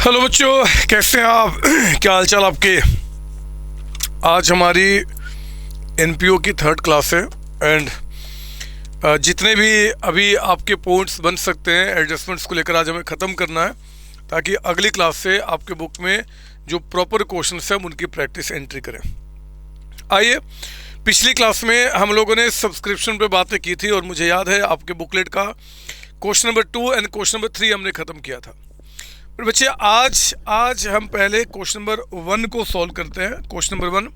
Hello बच्चों, कैसे हैं आप? क्या हाल चाल आपके? आज हमारी एनपीओ की थर्ड क्लास है एंड जितने भी अभी आपके पॉइंट्स बन सकते हैं एडजस्टमेंट्स को लेकर आज हमें ख़त्म करना है, ताकि अगली क्लास से आपके बुक में जो प्रॉपर क्वेश्चन है हम उनकी प्रैक्टिस एंट्री करें। आइए, पिछली क्लास में हम लोगों ने सब्सक्रिप्शन पे बातें की थी और मुझे याद है आपके बुकलेट का question number 2 and question number 3 हमने ख़त्म किया था। पर बच्चे आज हम पहले क्वेश्चन नंबर 1 को सॉल्व करते हैं, क्वेश्चन नंबर 1,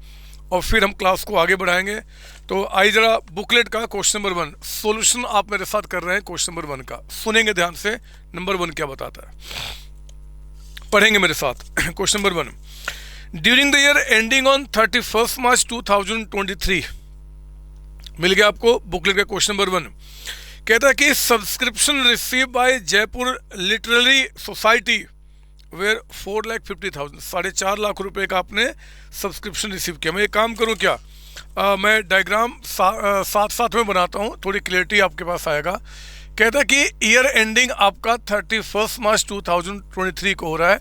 और फिर हम क्लास को आगे बढ़ाएंगे। तो आइए जरा बुकलेट का क्वेश्चन नंबर 1 सॉल्यूशन आप मेरे साथ कर रहे हैं। क्वेश्चन नंबर 1 का सुनेंगे ध्यान से, नंबर 1 क्या बताता है, पढ़ेंगे मेरे साथ। Question number 1, during the year ending on 31 March 2023, मिल गया आपको बुकलेट का क्वेश्चन नंबर 1। कहता है कि subscription receive by Jaipur literary society where 4,50,000, 4.5 lakh रुपए का आपने सब्सक्रिप्शन रिसीव किया। मैं एक काम करूं क्या, मैं डायग्राम साथ साथ में बनाता हूं, थोड़ी क्लियरिटी आपके पास आएगा। कहता है कि ईयर एंडिंग आपका 31 मार्च 2023 को हो रहा है,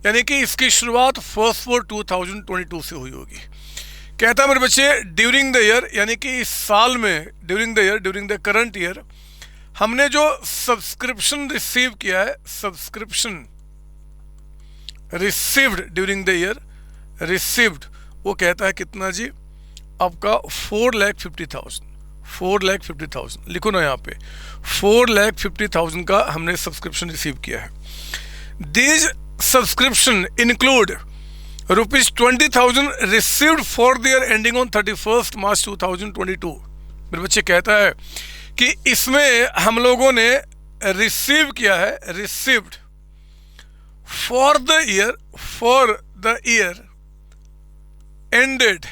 यानी कि इसकी शुरुआत 1/4/2022 से हुई होगी। कहता है मेरे बच्चे ड्यूरिंग द ईयर, यानी कि इस साल में ड्यूरिंग द करंट ईयर हमने जो सब्सक्रिप्शन रिसीव किया है, subscription received during the year, received वो कहता है कितना जी, आपका 4,50,000 लिखो ना यहाँ पे, 4,50,000 का हमने सब्सक्रिप्शन रिसीव किया है। These subscription include ₹20,000 received for the year ending on 31 March 2022। मेरे बच्चे कहता है कि इसमें हम लोगों ने रिसीव किया है, received for the year ended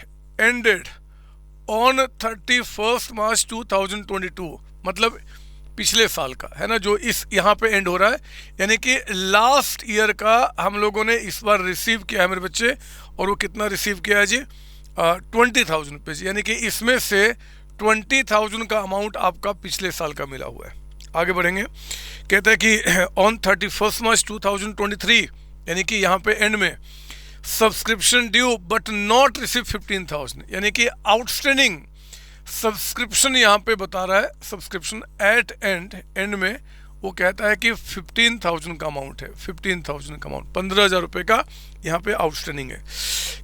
on 31 March 2022, मतलब पिछले साल का है ना, जो इस यहाँ पे एंड हो रहा है, यानी कि लास्ट ईयर का हम लोगों ने इस बार रिसीव किया है मेरे बच्चे। और वो कितना रिसीव किया है जी, 20,000 रुपीज़, यानी कि इसमें से 20,000 का अमाउंट आपका पिछले साल का मिला हुआ है। आगे बढ़ेंगे, कहते हैं कि ऑन 31 मार्च 2023, यानी कि यहाँ पे एंड में subscription due but not receive 15,000, यानी कि आउटस्टैंडिंग सब्सक्रिप्शन यहाँ पे बता रहा है, सब्सक्रिप्शन एट एंड में वो कहता है कि 15,000 का अमाउंट है, 15,000 का अमाउंट, 15,000 रुपये का यहाँ पे आउटस्टैंडिंग है।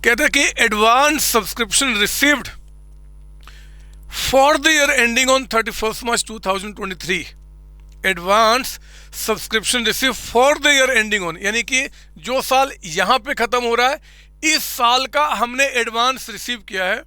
कहता है कि advance subscription received for the year ending on 31 March 2023, advance subscription receive for the year ending on, यानी कि जो साल यहाँ पे खत्म हो रहा है, इस साल का हमने एडवांस रिसीव किया है,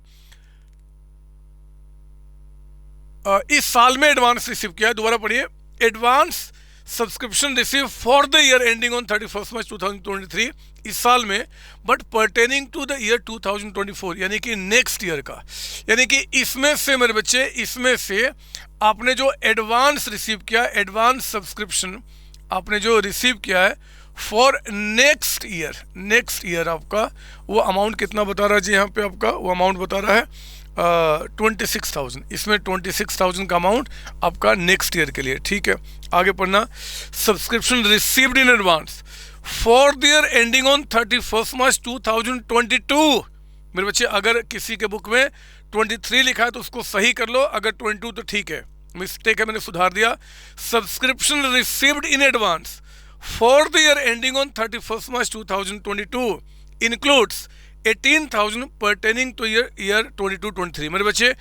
इस साल में एडवांस रिसीव किया है। दोबारा पढ़िए, advance subscription receive for the year ending on 31 March 2023, इस साल में, but pertaining to the year 2024, यानी कि नेक्स्ट ईयर का, यानी कि इसमें से मेरे बच्चे, इसमें से आपने जो एडवांस रिसीव किया, एडवांस सब्सक्रिप्शन आपने जो रिसीव किया है फॉर नेक्स्ट ईयर आपका वो अमाउंट कितना बता रहा है जी, यहाँ पे आपका वो अमाउंट बता रहा है 26,000, इसमें 26,000 का अमाउंट आपका नेक्स्ट ईयर के लिए। ठीक है, आगे पढ़ना, subscription received in advance for the year ending on 31 March 2022। मेरे बच्चे अगर किसी के बुक में 23 लिखा है तो उसको सही कर लो, अगर 22 तो ठीक है, मिस्टेक है, मैंने सुधार दिया। Subscription received in advance for the year ending on 31 March 2022 includes 18,000 pertaining to year 22-23। मेरे बच्चे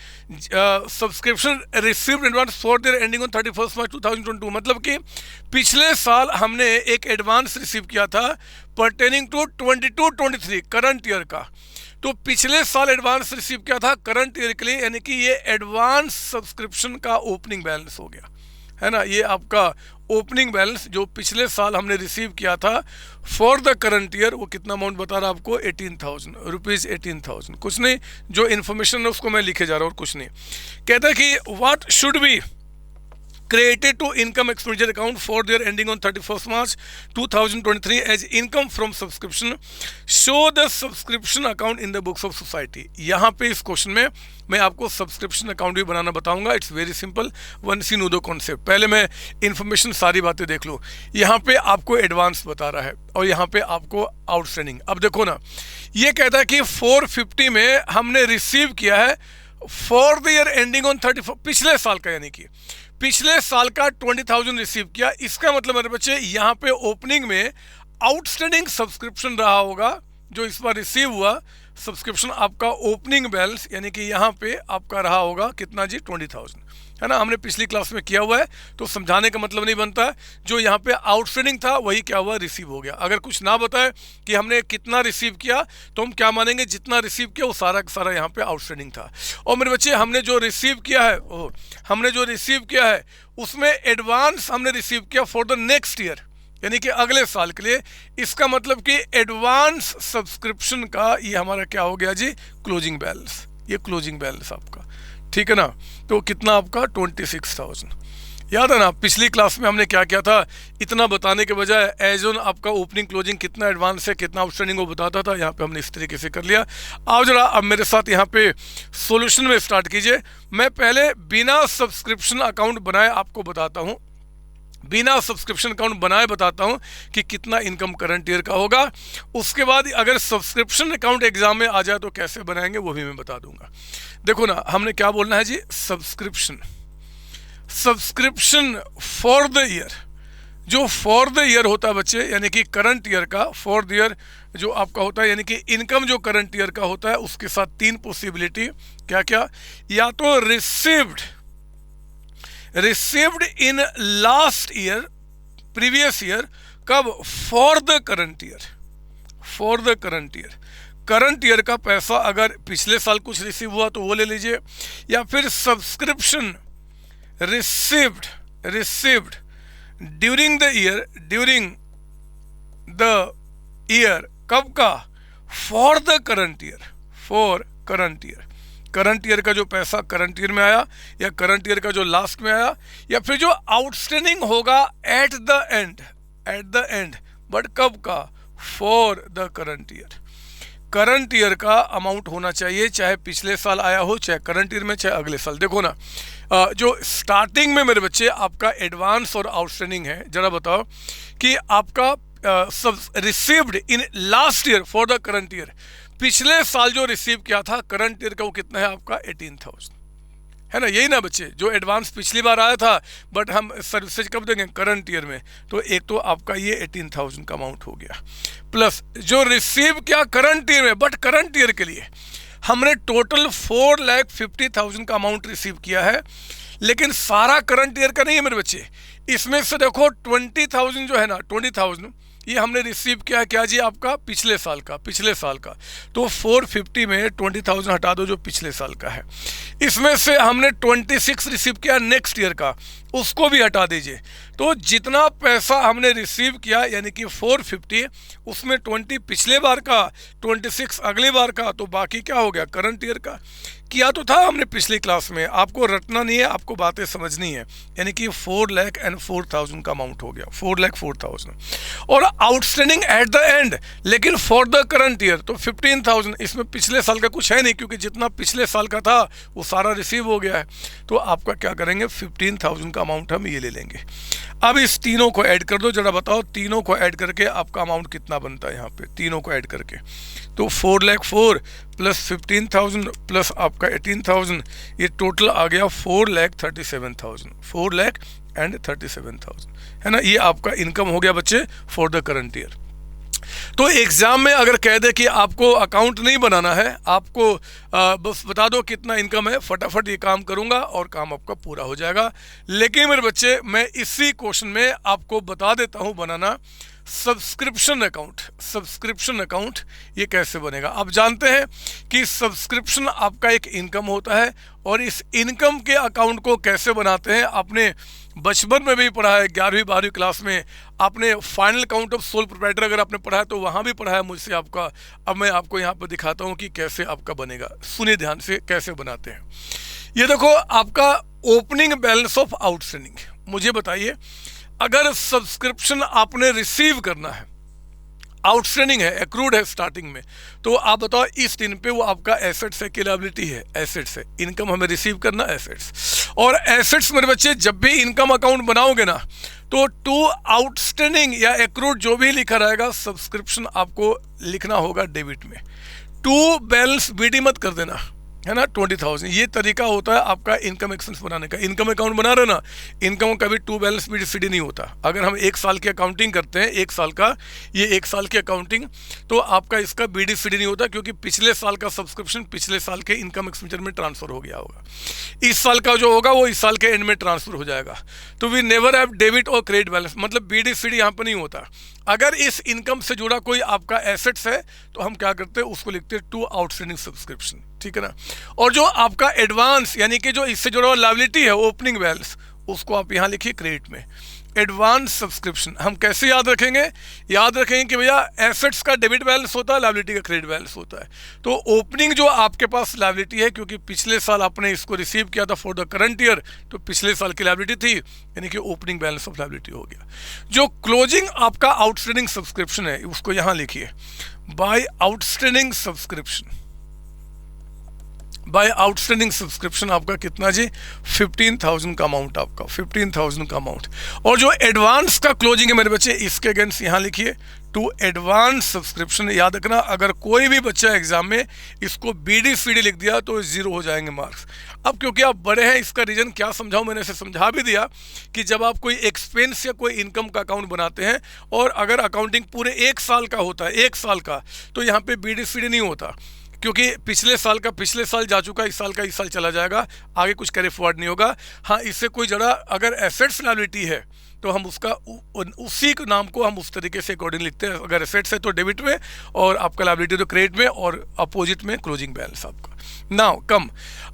subscription received advance for their ending on 31 March 2022, मतलब कि पिछले साल हमने एक एडवांस रिसीव किया था pertaining to 22-23 करंट ईयर का, तो पिछले साल एडवांस रिसीव किया था करंट ईयर के लिए, यानी कि ये एडवांस सब्सक्रिप्शन का ओपनिंग बैलेंस हो गया, है ना। ये आपका ओपनिंग बैलेंस जो पिछले साल हमने रिसीव किया था फॉर द करंट ईयर, वो कितना अमाउंट बता रहा है आपको, 18,000 रुपीज़, 18,000, कुछ नहीं, जो इन्फॉर्मेशन है उसको मैं लिखे जा रहा हूँ और कुछ नहीं। कहता है कि what should be credited to income expenditure account for their ending on 31st March 2023 as income from subscription. Show the subscription account in the books of society. यहाँ पे इस क्वेश्चन में मैं आपको सब्सक्रिप्शन अकाउंट भी बनाना बताऊंगा. It's very simple, once you know the concept. पहले मैं इन्फॉर्मेशन सारी बातें देख लूँ. यहाँ पे आपको एडवांस बता रहा है और यहाँ पे आपको आउटस्टैंडिंग. अब देखो ना, ये कहता है कि 450 में हमने रिसीव किया है for the year ending on 34, पिछले साल का, यानी कि पिछले साल का 20,000 रिसीव किया. इसका मतलब मेरे बच्चे यहाँ पे ओपनिंग में आउटस्टैंडिंग सब्सक्रिप्शन रहा होगा जो इस बार रिसीव हुआ सब्सक्रिप्शन. आपका ओपनिंग बैलेंस यानी कि यहाँ पे आपका रहा होगा कितना जी, 20,000, है ना. हमने पिछली क्लास में किया हुआ है तो समझाने का मतलब नहीं बनता है. जो यहाँ पे आउटस्टैंडिंग था वही क्या हुआ, रिसीव हो गया. अगर कुछ ना बताए कि हमने कितना रिसीव किया तो हम क्या मानेंगे, जितना रिसीव किया वो सारा का सारा यहाँ पे आउटस्टैंडिंग था. और मेरे बच्चे हमने जो रिसीव किया है उसमें एडवांस हमने रिसीव किया फॉर द नेक्स्ट ईयर, यानी कि अगले साल के लिए. इसका मतलब कि एडवांस सब्सक्रिप्शन का ये हमारा क्या हो गया जी, क्लोजिंग बैलेंस. ये क्लोजिंग बैलेंस आपका, ठीक है ना. तो कितना आपका 26,000. याद है ना पिछली क्लास में हमने क्या किया था, इतना बताने के बजाय एज ऑन आपका ओपनिंग क्लोजिंग कितना एडवांस है कितना आउटस्टैंडिंग वो बताता था. यहाँ पे हमने इस तरीके से कर लिया. आओ जरा अब मेरे साथ यहाँ पे सॉल्यूशन में स्टार्ट कीजिए. मैं पहले बिना सब्सक्रिप्शन अकाउंट बनाए आपको बताता हूँ, बिना सब्सक्रिप्शन अकाउंट बनाए बताता हूं कि कितना इनकम करंट ईयर का होगा. उसके बाद अगर सब्सक्रिप्शन अकाउंट एग्जाम में आ जाए तो कैसे बनाएंगे वो भी मैं बता दूंगा. देखो ना, हमने क्या बोलना है जी, सब्सक्रिप्शन फॉर द ईयर. जो फॉर द ईयर होता है बच्चे, यानी कि करंट ईयर का, फॉर द ईयर जो आपका होता है, यानी कि इनकम जो करंट ईयर का होता है उसके साथ 3 पॉसिबिलिटी. क्या क्या, या तो received in last year, previous year. कब, for the current year. Current year का पैसा अगर पिछले साल कुछ रिसीव हुआ तो वो ले लीजिए. या फिर subscription received during the year, कब का, for the current year. Current year का जो पैसा करंट ईयर में आया, या करंट ईयर का जो लास्ट में आया, या फिर जो आउटस्टैंडिंग होगा एट द एंड, बट कब का, for the current year. Current year का अमाउंट होना चाहिए, चाहे पिछले साल आया हो, चाहे करंट ईयर में, चाहे अगले साल. देखो ना, जो स्टार्टिंग में मेरे बच्चे आपका एडवांस और आउटस्टैंडिंग है, जरा बताओ कि आपका received in last year for the current year, पिछले साल जो रिसीव किया था करंट ईयर का वो कितना है आपका, 18,000, है ना. यही ना बच्चे, जो एडवांस पिछली बार आया था बट हम सर्विसेज कब देंगे, करंट ईयर में. तो एक तो आपका ये 18,000 का अमाउंट हो गया, प्लस जो रिसीव किया करंट ईयर में, बट करंट ईयर के लिए हमने टोटल 4,50,000 का अमाउंट रिसीव किया है, लेकिन सारा करंट ईयर का नहीं है मेरे बच्चे. इसमें से देखो 20,000 जो है ना, 20,000 ये हमने रिसीव किया है क्या जी, आपका पिछले साल का. तो 450 में 20,000 हटा दो जो पिछले साल का है. इसमें से हमने 26 रिसीव किया नेक्स्ट ईयर का, उसको भी हटा दीजिए. तो जितना पैसा हमने रिसीव किया यानी कि 450, उसमें 20 पिछले बार का, 26 अगले बार का, तो बाकी क्या हो गया, करंट ईयर का. किया तो था हमने पिछली क्लास में, आपको रटना नहीं है, आपको बातें समझनी है. यानी कि 4,04,000 का अमाउंट हो गया, 4,04,000. और आउटस्टैंडिंग एट द एंड, लेकिन फॉर द करंट ईयर तो 15,000. इसमें पिछले साल का कुछ है नहीं, क्योंकि जितना पिछले साल का था वो सारा रिसीव हो गया है. तो आपका क्या करेंगे, 15,000 का अमाउंट हम ये ले लेंगे. अब इस तीनों को ऐड कर दो, जरा बताओ तीनों को ऐड करके आपका अमाउंट कितना बनता है. यहाँ पे तीनों को ऐड करके तो 4,04,000 प्लस 15,000 प्लस आपका 18,000, ये टोटल आ गया 4,37,000. 4,37,000, है ना. ये आपका इनकम हो गया बच्चे फॉर द करंट ईयर. तो एग्जाम में अगर कह दे कि आपको अकाउंट नहीं बनाना है, आपको बस बता दो कितना इनकम है, फटाफट ये काम करूंगा और काम आपका पूरा हो जाएगा. लेकिन मेरे बच्चे मैं इसी क्वेश्चन में आपको बता देता हूं बनाना सब्सक्रिप्शन अकाउंट ये कैसे बनेगा. आप जानते हैं कि सब्सक्रिप्शन आपका एक इनकम होता है, और इस इनकम के अकाउंट को कैसे बनाते हैं आपने बचपन में भी पढ़ा है, 11वीं 12वीं क्लास में आपने final account of sole proprietor अगर आपने पढ़ा है तो वहाँ भी पढ़ा है मुझसे आपका. अब मैं आपको यहाँ पर दिखाता हूँ कि कैसे आपका बनेगा. सुनिए ध्यान से कैसे बनाते हैं. ये देखो आपका ओपनिंग बैलेंस ऑफ आउटस्टैंडिंग, मुझे बताइए, अगर सब्सक्रिप्शन आपने रिसीव करना है, आउटस्टैंडिंग है, एक्रूड है स्टार्टिंग में, तो आप बताओ इस दिन पे वो आपका एसेट्स है कि लायबिलिटी है? एसेट्स है। इनकम हमें रिसीव करना एसेट्स, और एसेट्स मेरे बच्चे जब भी इनकम अकाउंट बनाओगे ना, तो टू आउटस्टैंडिंग या एक्रूड जो भी लिखा रहेगा सब्सक्रिप्शन आपको लिखना होगा डेबिट में। टू बैलेंस बीडी मत कर देना, है ना, 20,000। ये तरीका होता है आपका इनकम एक्सपेंस बनाने का। इनकम अकाउंट बना रहे ना, इनकम का भी टू बैलेंस बीडी सीडी नहीं होता। अगर हम एक साल की अकाउंटिंग करते हैं, एक साल का, ये एक साल की अकाउंटिंग, तो आपका इसका बीडी सीडी नहीं होता, क्योंकि पिछले साल का सब्सक्रिप्शन पिछले साल के इनकम एक्सपेंडिचर में ट्रांसफर हो गया होगा। इस साल का जो होगा वो इस साल के एंड में ट्रांसफर हो जाएगा। तो वी नेवर हैव डेबिट और क्रेडिट बैलेंस, मतलब बीडी सीडी यहाँ पर नहीं होता। अगर इस इनकम से जुड़ा कोई आपका एसेट्स है तो हम क्या करते हैं, उसको लिखते हैं टू आउटस्टैंडिंग सब्सक्रिप्शन, ठीक है ना। और जो आपका एडवांस यानी कि जो इससे जुड़ा हुआ लायबिलिटी है, ओपनिंग बैलेंस, उसको आप यहाँ लिखिए क्रेडिट में। एडवांस सब्सक्रिप्शन हम कैसे याद रखेंगे? याद रखेंगे कि भैया एसेट्स का डेबिट बैलेंस होता है, लायबिलिटी का क्रेडिट बैलेंस होता है। तो ओपनिंग जो आपके पास लायबिलिटी है, क्योंकि पिछले साल आपने इसको रिसीव किया था फॉर द करंट ईयर, तो पिछले साल की लायबिलिटी थी, यानी कि ओपनिंग बैलेंस ऑफ लायबिलिटी हो गया। जो क्लोजिंग आपका आउटस्टैंडिंग सब्सक्रिप्शन है, उसको यहाँ लिखिए by outstanding subscription. By outstanding subscription आपका कितना जी? 15,000 का अमाउंट, आपका 15,000 का अमाउंट। और जो एडवांस का क्लोजिंग है मेरे बच्चे, इसके अगेंस्ट यहाँ लिखिए टू एडवांस सब्सक्रिप्शन। याद रखना, अगर कोई भी बच्चा एग्जाम में इसको बीडी सीडी लिख दिया तो 0 हो जाएंगे मार्क्स। अब क्योंकि आप बड़े हैं, इसका रीज़न क्या समझाऊं, मैंने इसे समझा भी दिया कि जब आप कोई एक्सपेंस या कोई इनकम का अकाउंट बनाते हैं, और अगर अकाउंटिंग पूरे 1 साल का होता है, 1 साल का, तो यहाँ पे बीडी सीडी नहीं होता, क्योंकि पिछले साल का पिछले साल जा चुका, इस साल का इस साल चला जाएगा, आगे कुछ कैरी फॉरवर्ड नहीं होगा। हाँ, इससे कोई जरा अगर एसेट्स लायबिलिटी है तो हम उसका उसी नाम को हम उस तरीके से अकॉर्डिंग लिखते हैं। अगर एसेट्स है तो डेबिट में, और आपका लायबिलिटी तो क्रेडिट में, और अपोजिट में क्लोजिंग बैलेंस आपका। नाउ कम,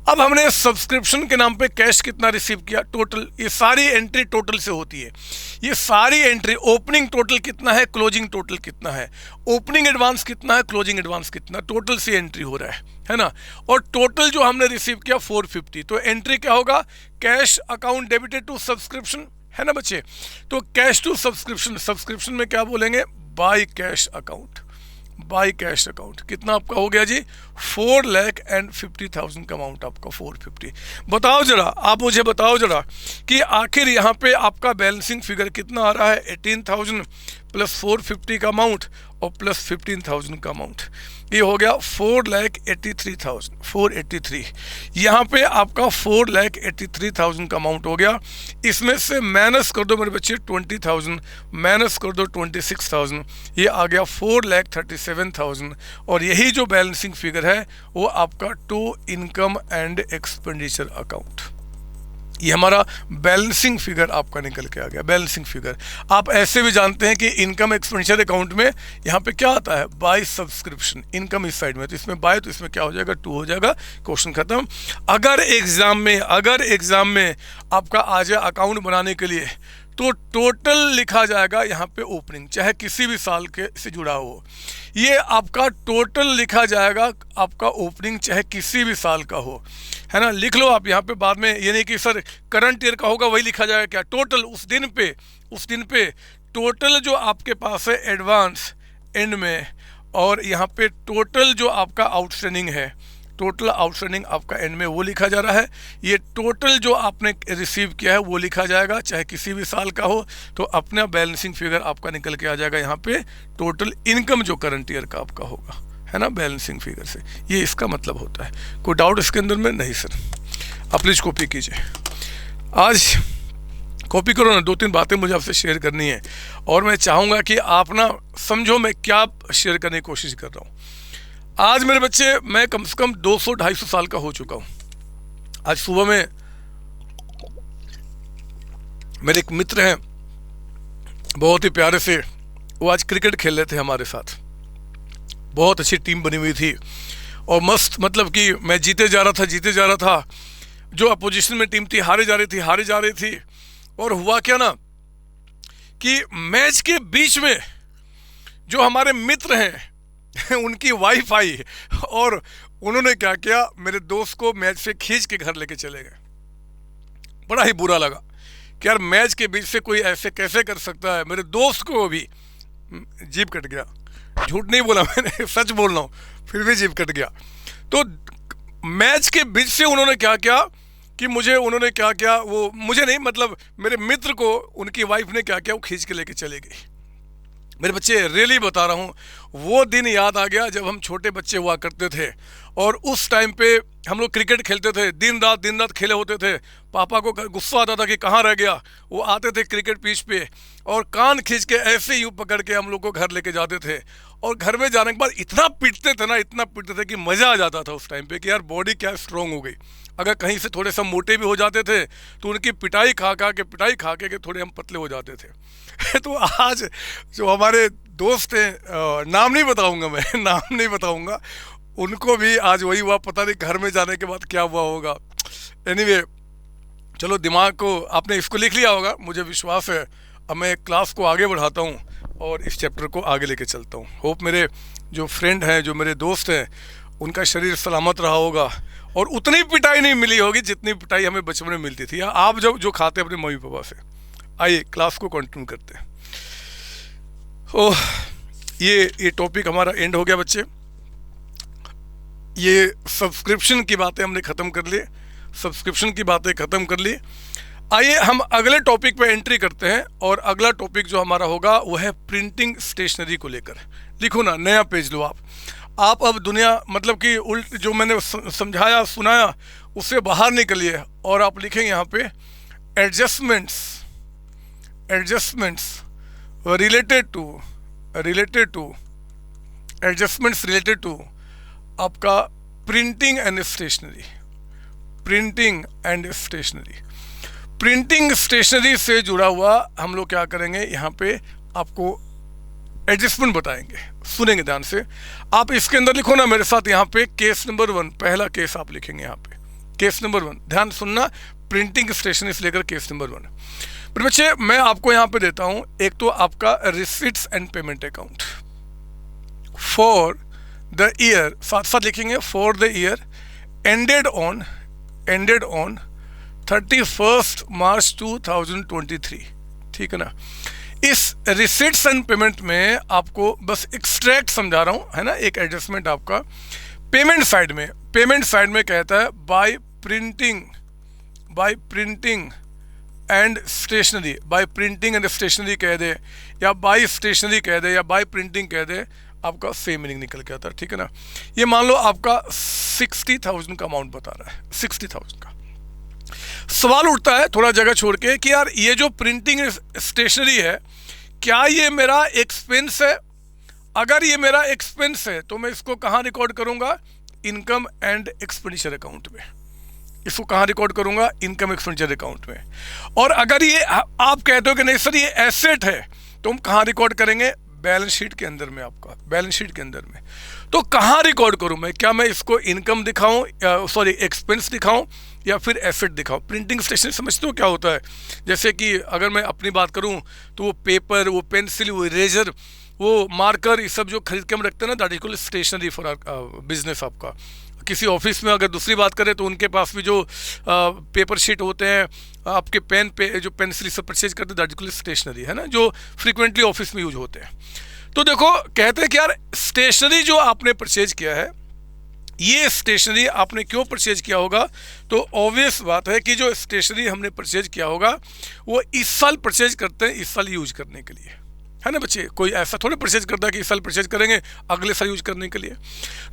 अब हमने सब्सक्रिप्शन के नाम पे कैश कितना रिसीव किया, टोटल, ये सारी एंट्री टोटल से होती है। ये सारी एंट्री, ओपनिंग टोटल कितना है, क्लोजिंग टोटल कितना है, ओपनिंग एडवांस कितना है, क्लोजिंग एडवांस कितना, टोटल से एंट्री हो रहा है ना। और टोटल जो हमने रिसीव किया 450, तो एंट्री क्या होगा, cash account debited to subscription, है ना बच्चे। तो कैश टू सब्सक्रिप्शन, सब्सक्रिप्शन में क्या बोलेंगे, by cash account. By cash account कितना आपका हो गया जी, 4,50,000 का अमाउंट आपका 450। बताओ जरा, आप मुझे बताओ जरा कि आखिर यहाँ पे आपका बैलेंसिंग फिगर कितना आ रहा है, 18,000 प्लस 450 का अमाउंट और प्लस 15,000 का अमाउंट, ये हो गया 4,83,000, 483। यहाँ पे आपका 4,83,000 का अमाउंट हो गया। इसमें से माइनस कर दो मेरे बच्चे 20,000, माइनस कर दो 26,000, ये आ गया 4,37,000। और यही जो बैलेंसिंग फिगर है वो आपका to income and expenditure account, ये हमारा बैलेंसिंग फिगर आपका निकल के आ गया। बैलेंसिंग फिगर आप ऐसे भी जानते हैं कि इनकम एक्सपेंडिचर अकाउंट में यहाँ पे क्या आता है, बाय सब्सक्रिप्शन। इनकम इस साइड में, तो इसमें बाय, तो इसमें क्या हो जाएगा, 2 हो जाएगा, क्वेश्चन खत्म। अगर एग्जाम में आपका आ जाए अकाउंट बनाने के लिए, तो टोटल लिखा जाएगा यहाँ पे ओपनिंग, चाहे किसी भी साल के से जुड़ा हो, ये आपका टोटल लिखा जाएगा आपका ओपनिंग, चाहे किसी भी साल का हो, है ना। लिख लो आप यहाँ पे बाद में, ये नहीं कि सर करंट ईयर का होगा वही लिखा जाएगा, क्या टोटल उस दिन पे टोटल जो आपके पास है एडवांस एंड में, और यहाँ पे टोटल जो आपका आउटस्टैंडिंग है, टोटल आउटस्टैंडिंग आपका एंड में वो लिखा जा रहा है। ये टोटल जो आपने रिसीव किया है वो लिखा जाएगा, चाहे किसी भी साल का हो, तो अपना बैलेंसिंग फिगर आपका निकल के आ जाएगा यहाँ पे, टोटल इनकम जो करंट ईयर का आपका होगा, है ना, बैलेंसिंग फिगर से। ये इसका मतलब होता है। कोई डाउट इसके अंदर में? नहीं सर। आप प्लीज़ कॉपी कीजिए, आज कॉपी करो ना, 2-3 बातें मुझे आपसे शेयर करनी है, और मैं चाहूँगा कि आप ना समझो मैं क्या शेयर करने की कोशिश कर रहा हूँ। आज मेरे बच्चे, मैं कम से कम 200-250 साल का हो चुका हूँ। आज सुबह में मेरे एक मित्र हैं, बहुत ही प्यारे से, वो आज क्रिकेट खेल रहे थे हमारे साथ, बहुत अच्छी टीम बनी हुई थी, और मस्त, मतलब कि मैं जीते जा रहा था, जो अपोजिशन में टीम थी हारे जा रही थी। और हुआ क्या ना कि मैच के बीच में जो हमारे मित्र हैं उनकी वाइफ आई, और उन्होंने क्या किया, मेरे दोस्त को मैच से खींच के घर लेके चले गए। बड़ा ही बुरा लगा कि यार मैच के बीच से कोई ऐसे कैसे कर सकता है। मेरे दोस्त को भी जीभ कट गया, झूठ नहीं बोला मैंने, सच बोल रहा हूँ, फिर भी जीभ कट गया। तो मैच के बीच से उन्होंने क्या किया कि उन्होंने क्या किया, वो मुझे नहीं, मतलब मेरे मित्र को उनकी वाइफ ने क्या किया, वो खींच के लेके चले गई। मेरे बच्चे, रियली बता रहा हूँ, वो दिन याद आ गया जब हम छोटे बच्चे हुआ करते थे और उस टाइम पे हम लोग क्रिकेट खेलते थे, दिन रात खेले होते थे। पापा को गुस्सा आता था कि कहाँ रह गया। वो आते थे क्रिकेट पिच पे और कान खींच के ऐसे यूँ पकड़ के हम लोग को घर लेके जाते थे और घर में जाने के बाद इतना पीटते थे ना, इतना पीटते थे कि मज़ा आ जाता था उस टाइम पे कि यार बॉडी क्या स्ट्रॉन्ग हो गई। अगर कहीं से थोड़े सा मोटे भी हो जाते थे तो उनकी पिटाई खा के थोड़े हम पतले हो जाते थे। तो आज जो हमारे दोस्त हैं, नाम नहीं बताऊंगा मैं, नाम नहीं बताऊंगा, उनको भी आज वही हुआ, पता नहीं घर में जाने के बाद क्या हुआ होगा। एनीवे, चलो, दिमाग को आपने इसको लिख लिया होगा, मुझे विश्वास है। अब मैं क्लास को आगे बढ़ाता हूँ और इस चैप्टर को आगे लेके चलता हूँ। होप मेरे जो फ्रेंड हैं, जो मेरे दोस्त हैं, उनका शरीर सलामत रहा होगा और उतनी पिटाई नहीं मिली होगी जितनी पिटाई हमें बचपन में मिलती थी, या आप जो खाते अपने मम्मी पापा से। आइए क्लास को कंटिन्यू करते हैं। ओह, ये टॉपिक हमारा एंड हो गया बच्चे। ये सब्सक्रिप्शन की बातें हमने ख़त्म कर ली, सब्सक्रिप्शन की बातें ख़त्म कर ली। आइए हम अगले टॉपिक पे एंट्री करते हैं और अगला टॉपिक जो हमारा होगा वो है प्रिंटिंग स्टेशनरी को लेकर। लिखो ना, नया पेज लो आप अब दुनिया, मतलब कि उल्ट जो मैंने समझाया सुनाया उससे बाहर निकलिए और आप लिखेंगे यहाँ पे adjustments related to adjustments related to आपका प्रिंटिंग एंड स्टेशनरी से जुड़ा हुआ हम लोग क्या करेंगे, यहाँ पे आपको एडजस्टमेंट बताएंगे। सुनेंगे ध्यान से। आप इसके अंदर लिखो ना मेरे साथ, यहाँ पे केस नंबर 1, पहला केस आप लिखेंगे यहाँ पे, केस नंबर 1। ध्यान सुनना, प्रिंटिंग स्टेशनरी से लेकर केस नंबर 1। पर बच्चे, मैं आपको यहाँ पे देता हूँ एक तो आपका receipts and payment account for the year, साथ साथ लिखेंगे for the year ended on 31 March 2023। ठीक है ना। इस रिसीट्स एंड पेमेंट में आपको बस एक्सट्रैक्ट समझा रहा हूँ, है ना। एक एडजस्टमेंट आपका पेमेंट साइड में कहता है बाय प्रिंटिंग एंड स्टेशनरी कह दे, या बाय स्टेशनरी कह दे, या बाय प्रिंटिंग कह दे, आपका सेम मीनिंग निकल के आता है। ठीक है ना। ये मान लो आपका 60,000 का अमाउंट बता रहा है, 60,000 का। सवाल उठता है थोड़ा जगह छोड़ के कि यार ये जो प्रिंटिंग स्टेशनरी है, क्या ये मेरा एक्सपेंस है? अगर ये मेरा एक्सपेंस है तो मैं इसको कहाँ रिकॉर्ड करूँगा? इनकम एंड एक्सपेंडिचर अकाउंट में। इसको कहाँ रिकॉर्ड करूँगा? इनकम एक्सपेंडिचर अकाउंट में। और अगर ये आप कहते हो कि नहीं सर ये एसेट है, तो हम कहाँ रिकॉर्ड करेंगे? बैलेंस शीट के अंदर में, आपका बैलेंस शीट के अंदर में। तो कहाँ रिकॉर्ड करूँ मैं? क्या मैं इसको इनकम दिखाऊँ, एक्सपेंस दिखाऊँ, या फिर एसेट दिखाऊँ? प्रिंटिंग स्टेशनरी समझते हो क्या होता है? जैसे कि अगर मैं अपनी बात करूँ तो वो पेपर, वो पेंसिल, वो इरेजर, वो मार्कर, ये सब जो खरीद के हम रखते हैं ना, that is called stationery for our business. आपका किसी ऑफिस में अगर दूसरी बात करें तो उनके पास भी जो पेपर शीट होते हैं, आपके पेन पे जो पेंसिल सब परचेज करते हैं, दैट इज कॉल्ड स्टेशनरी, है ना, जो फ्रीक्वेंटली ऑफिस में यूज होते हैं। तो देखो, कहते हैं कि यार स्टेशनरी जो आपने परचेज किया है, ये स्टेशनरी आपने क्यों परचेज किया होगा? तो ऑब्वियस बात है कि जो स्टेशनरी हमने परचेज किया होगा वो इस साल परचेज करते हैं, इस साल यूज करने के लिए, है ना बच्चे। कोई ऐसा थोड़ा परचेज करता है कि इस साल परचेज करेंगे अगले साल यूज करने के लिए।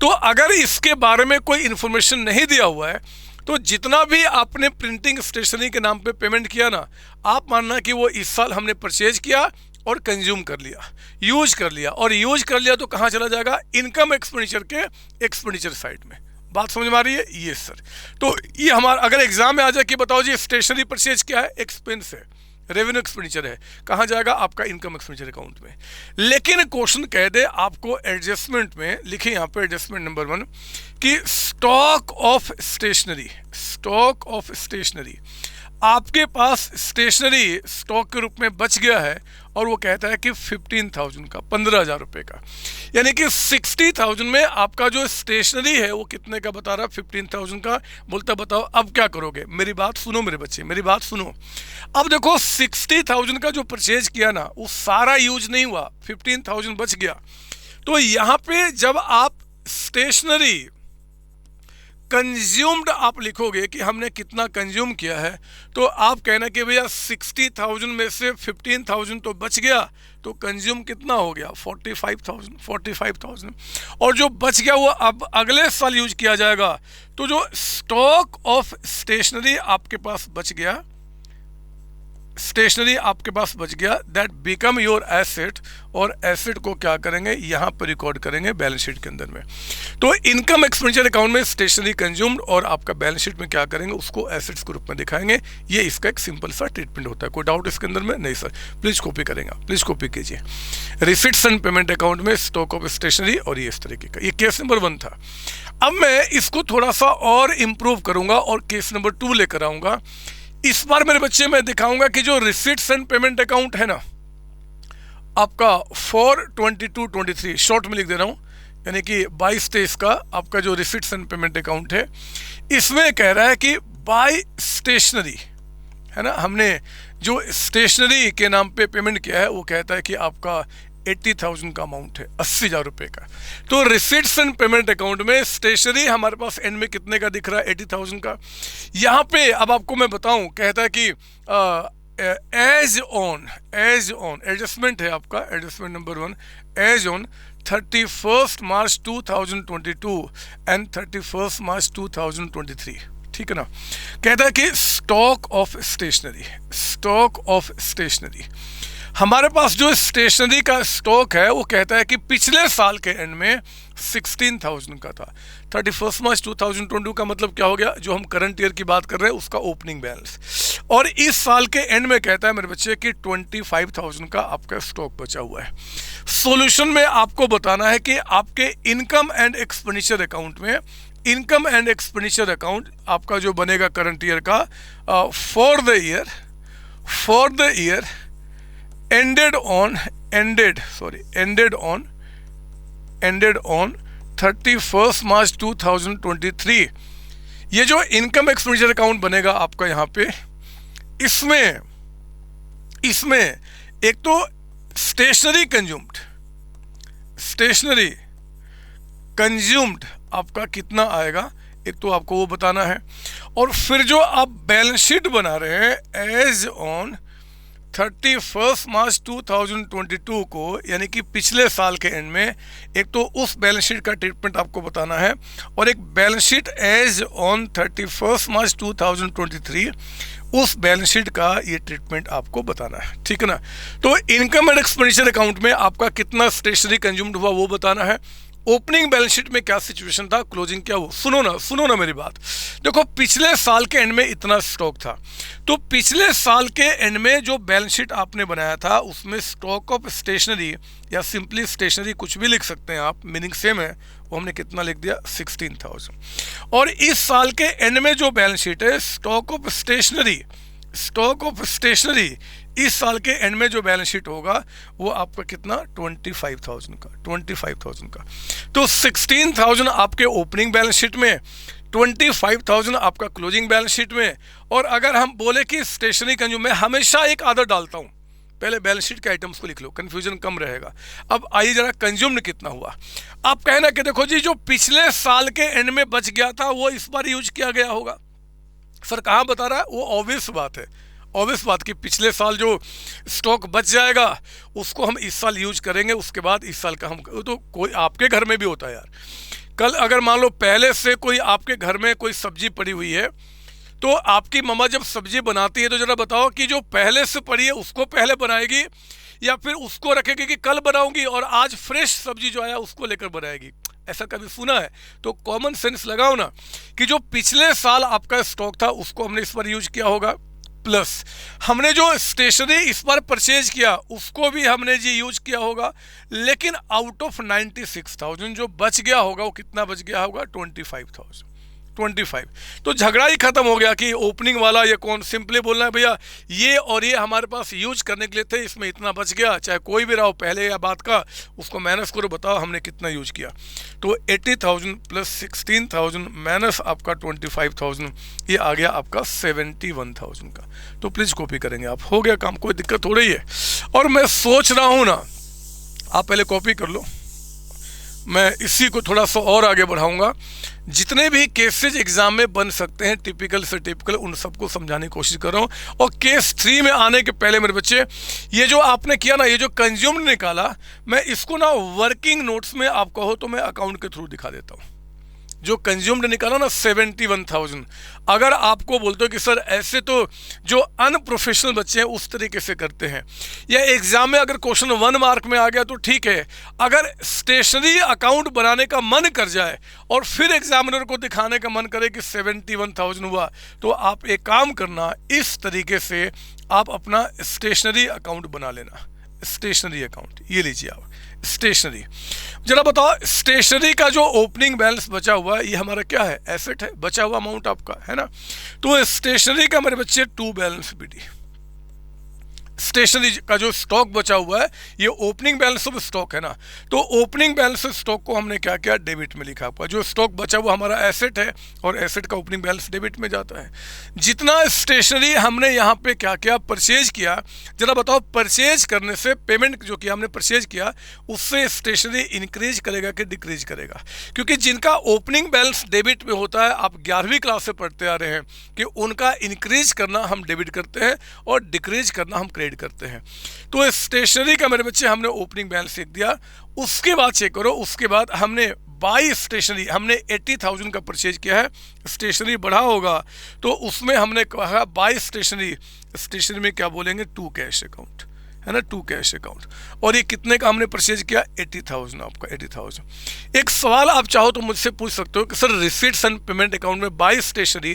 तो अगर इसके बारे में कोई इन्फॉर्मेशन नहीं दिया हुआ है तो जितना भी आपने प्रिंटिंग स्टेशनरी के नाम पे पेमेंट किया ना, आप मानना कि वो इस साल हमने परचेज किया और कंज्यूम कर लिया, यूज कर लिया। और यूज कर लिया तो कहाँ चला जाएगा? इनकम एक्सपेंडिचर के एक्सपेंडिचर साइड में। बात समझ में आ रही है? ये सर, तो ये हमारा अगर एग्जाम में आ जाए कि बताओ जी स्टेशनरी परचेज क्या है? एक्सपेंस है, रेवेन्यू एक्सपेंडिचर है, कहाँ जाएगा? आपका इनकम एक्सपेंडिचर अकाउंट में। लेकिन क्वेश्चन कह दे आपको एडजस्टमेंट में, लिखे यहाँ पे एडजस्टमेंट नंबर 1 कि स्टॉक ऑफ स्टेशनरी, आपके पास स्टेशनरी स्टॉक के रूप में बच गया है और वो कहता है कि 15,000 का, 15,000 रुपये का, यानी कि 60,000 में आपका जो स्टेशनरी है वो कितने का बता रहा है, 15,000 का। बोलता बताओ अब क्या करोगे, मेरी बात सुनो मेरे बच्चे, मेरी बात सुनो। अब देखो 60,000 का जो परचेज किया ना वो सारा यूज नहीं हुआ, 15,000 बच गया। तो यहाँ पे जब आप स्टेशनरी कंज्यूम्ड आप लिखोगे कि हमने कितना कंज्यूम किया है, तो आप कहना कि भैया 60,000 में से 15,000 तो बच गया, तो कंज्यूम कितना हो गया, 45,000। और जो बच गया वो अब अगले साल यूज किया जाएगा। तो जो स्टॉक ऑफ स्टेशनरी आपके पास बच गया, स्टेशनरी आपके पास बच गया, दैट बिकम योर एसेट। और एसेट को क्या करेंगे, यहाँ पर रिकॉर्ड करेंगे बैलेंस शीट के अंदर में। तो इनकम एक्सपेंडिचर अकाउंट में स्टेशनरी कंज्यूम्ड और आपका बैलेंस शीट में क्या करेंगे, उसको एसेट्स के रूप में दिखाएंगे। ये इसका एक सिंपल सा ट्रीटमेंट होता है। कोई डाउट इसके अंदर में? नहीं सर, प्लीज कॉपी करेंगे, प्लीज कॉपी कीजिए। रिसिट्स एंड पेमेंट अकाउंट में स्टॉक ऑफ स्टेशनरी, और ये इस तरीके का, ये केस नंबर 1 था। अब मैं इसको थोड़ा सा और इंप्रूव करूंगा और केस नंबर 2 लेकर आऊंगा। इस बार मेरे बच्चे मैं दिखाऊंगा कि जो रिसिट्स एंड पेमेंट अकाउंट है ना आपका 4/22/23, शॉर्ट में लिख दे रहा हूं, यानी कि 22-23 का आपका जो रिसिट्स एंड पेमेंट अकाउंट है, इसमें कह रहा है कि बाय स्टेशनरी, है ना, हमने जो स्टेशनरी के नाम पे पेमेंट किया है वो कहता है कि आपका 80,000 का अमाउंट है, 80,000 रुपये का। तो रिसिट्स एंड पेमेंट अकाउंट में स्टेशनरी हमारे पास एंड में कितने का दिख रहा है, 80,000 का। यहाँ पे अब आपको मैं बताऊं, कहता है कि एज ऑन एडजस्टमेंट है आपका, adjustment number 1, as on 31 March 2022 and 31 March 2023, ठीक है ना। कहता है कि स्टॉक ऑफ स्टेशनरी, हमारे पास जो स्टेशनरी का स्टॉक है वो कहता है कि पिछले साल के एंड में 16,000 का था। 31 मार्च 2022 का मतलब क्या हो गया, जो हम करंट ईयर की बात कर रहे हैं उसका ओपनिंग बैलेंस। और इस साल के एंड में कहता है मेरे बच्चे कि 25,000 का आपका स्टॉक बचा हुआ है। सॉल्यूशन में आपको बताना है कि आपके इनकम एंड एक्सपेंडिचर अकाउंट में, इनकम एंड एक्सपेंडिचर अकाउंट आपका जो बनेगा करंट ईयर का, for the year ended on 31 March 2023। ये जो इनकम एक्सपेंडिचर अकाउंट बनेगा आपका यहाँ पे, इसमें एक तो स्टेशनरी कंज्यूम्ड आपका कितना आएगा, एक तो आपको वो बताना है। और फिर जो आप बैलेंस शीट बना रहे हैं एज ऑन 31 मार्च 2022 को, यानी कि पिछले साल के एंड में, एक तो उस बैलेंस शीट का ट्रीटमेंट आपको बताना है, और एक balance sheet as on 31 March 2023, उस बैलेंस शीट का ये ट्रीटमेंट आपको बताना है, ठीक है ना। तो इनकम एंड एक्सपेंडिचर अकाउंट में आपका कितना स्टेशनरी कंज्यूम्ड हुआ वो बताना है। ओपनिंग बैलेंस शीट में क्या सिचुएशन था, क्लोजिंग क्या हुआ, सुनो ना मेरी बात। देखो पिछले साल के एंड में इतना स्टॉक था, तो पिछले साल के एंड में जो बैलेंस शीट आपने बनाया था उसमें स्टॉक ऑफ स्टेशनरी या सिंपली स्टेशनरी कुछ भी लिख सकते हैं आप, मीनिंग सेम है, वो हमने कितना लिख दिया 16,000। और इस साल के एंड में जो बैलेंस शीट है स्टॉक ऑफ स्टेशनरी, इस साल के एंड में जो बैलेंस शीट होगा वो आपका कितना 25,000 का। तो 16,000 आपके ओपनिंग बैलेंस शीट में, 25,000 आपका क्लोजिंग बैलेंस शीट में। और अगर हम बोले कि स्टेशनरी कंज्यूम, मैं हमेशा एक आदत डालता हूं, पहले बैलेंस शीट के आइटम्स को लिख लो, कंफ्यूजन कम रहेगा। अब आइए जरा कंज्यूम्ड कितना हुआ। आप कहना कि देखो जी जो पिछले साल के एंड में बच गया था वो इस बार यूज किया गया होगा। सर कहाँ बता रहा है, वो ऑब्वियस बात कि पिछले साल जो स्टॉक बच जाएगा उसको हम इस साल यूज करेंगे, उसके बाद इस साल का हम, तो कोई आपके घर में भी होता है यार। कल अगर मान लो पहले से कोई आपके घर में कोई सब्जी पड़ी हुई है, तो आपकी मम्मा जब सब्जी बनाती है तो जरा बताओ कि जो पहले से पड़ी है उसको पहले बनाएगी या फिर उसको रखेगी कि कल बनाऊंगी और आज फ्रेश सब्जी जो आया उसको लेकर बनाएगी। ऐसा कभी सुना है? तो कॉमन सेंस लगाओ ना कि जो पिछले साल आपका स्टॉक था उसको हमने इस बार यूज किया होगा, प्लस हमने जो स्टेशनरी इस बार परचेज किया उसको भी हमने जी यूज किया होगा। लेकिन आउट ऑफ 96,000 जो बच गया होगा वो कितना बच गया होगा, 25। तो झगड़ा ही खत्म हो गया कि ओपनिंग वाला ये कौन, सिंपली बोलना है भैया ये और ये हमारे पास यूज करने के लिए थे, इसमें इतना बच गया, चाहे कोई भी रहा हो पहले या बाद का, उसको माइनस करो, बताओ हमने कितना यूज किया। तो 80,000 प्लस 16,000 माइनस आपका 25,000, ये आ गया आपका 71,000 का। तो प्लीज़ कॉपी करेंगे आप, हो गया काम, कोई दिक्कत हो रही है। और मैं सोच रहा हूँ ना, आप पहले कॉपी कर लो, मैं इसी को थोड़ा सा और आगे बढ़ाऊंगा। जितने भी केसेज एग्जाम में बन सकते हैं टिपिकल से टिपिकल, उन सबको समझाने की कोशिश कर रहा हूँ। और केस 3 में आने के पहले मेरे बच्चे, ये जो आपने किया ना, ये जो कंज्यूम्ड निकाला, मैं इसको ना वर्किंग नोट्स में आप कहो तो मैं अकाउंट के थ्रू दिखा देता हूँ। जो कंज्यूम्ड निकाला ना 71,000, अगर आपको बोलते हो कि सर ऐसे तो जो अनप्रोफेशनल बच्चे हैं उस तरीके से करते हैं, या एग्जाम में अगर क्वेश्चन 1 मार्क में आ गया तो ठीक है, अगर स्टेशनरी अकाउंट बनाने का मन कर जाए और फिर एग्जामिनर को दिखाने का मन करे कि 71,000 हुआ, तो आप एक काम करना, इस तरीके से आप अपना स्टेशनरी अकाउंट बना लेना। स्टेशनरी अकाउंट ये लीजिए आप, स्टेशनरी। जरा बताओ, स्टेशनरी का जो ओपनिंग बैलेंस बचा हुआ है, ये हमारा क्या है, एसेट है, बचा हुआ अमाउंट आपका है ना। तो स्टेशनरी का मेरे बच्चे टू बैलेंस बीडी, स्टेशनरी का जो स्टॉक बचा हुआ है ये ओपनिंग बैलेंस ऑफ स्टॉक है ना। तो ओपनिंग बैलेंस ऑफ स्टॉक को हमने क्या किया, डेबिट में लिखा हुआ। जो स्टॉक बचा हुआ हमारा एसेट है, और एसेट का ओपनिंग बैलेंस डेबिट में जाता है। जितना स्टेशनरी हमने यहाँ पे क्या किया, परचेज किया, जरा बताओ परचेज करने से, पेमेंट जो किया हमने परचेज किया, उससे स्टेशनरी इंक्रीज करेगा कि डिक्रीज करेगा? क्योंकि जिनका ओपनिंग बैलेंस डेबिट में होता है, आप 11वीं क्लास से पढ़ते आ रहे हैं कि उनका इंक्रीज करना हम डेबिट करते हैं और डिक्रीज करना हम क्रेडिट करते हैं। तो स्टेशनरी का मेरे बच्चे हमने ओपनिंग बैलेंस लिख दिया। उसके बाद चेक करो, उसके बाद हमने बाई स्टेशनरी, हमने 80,000 का परचेज किया है, स्टेशनरी बढ़ा होगा तो उसमें हमने कहा बाई स्टेशनरी, स्टेशनरी में क्या बोलेंगे, टू कैश अकाउंट है ना, टू कैश अकाउंट। और ये कितने का हमने परचेज किया, 80,000 आपका, 80,000। एक सवाल आप चाहो तो मुझसे पूछ सकते हो कि sir receipts and payment account में बाई स्टेशनरी,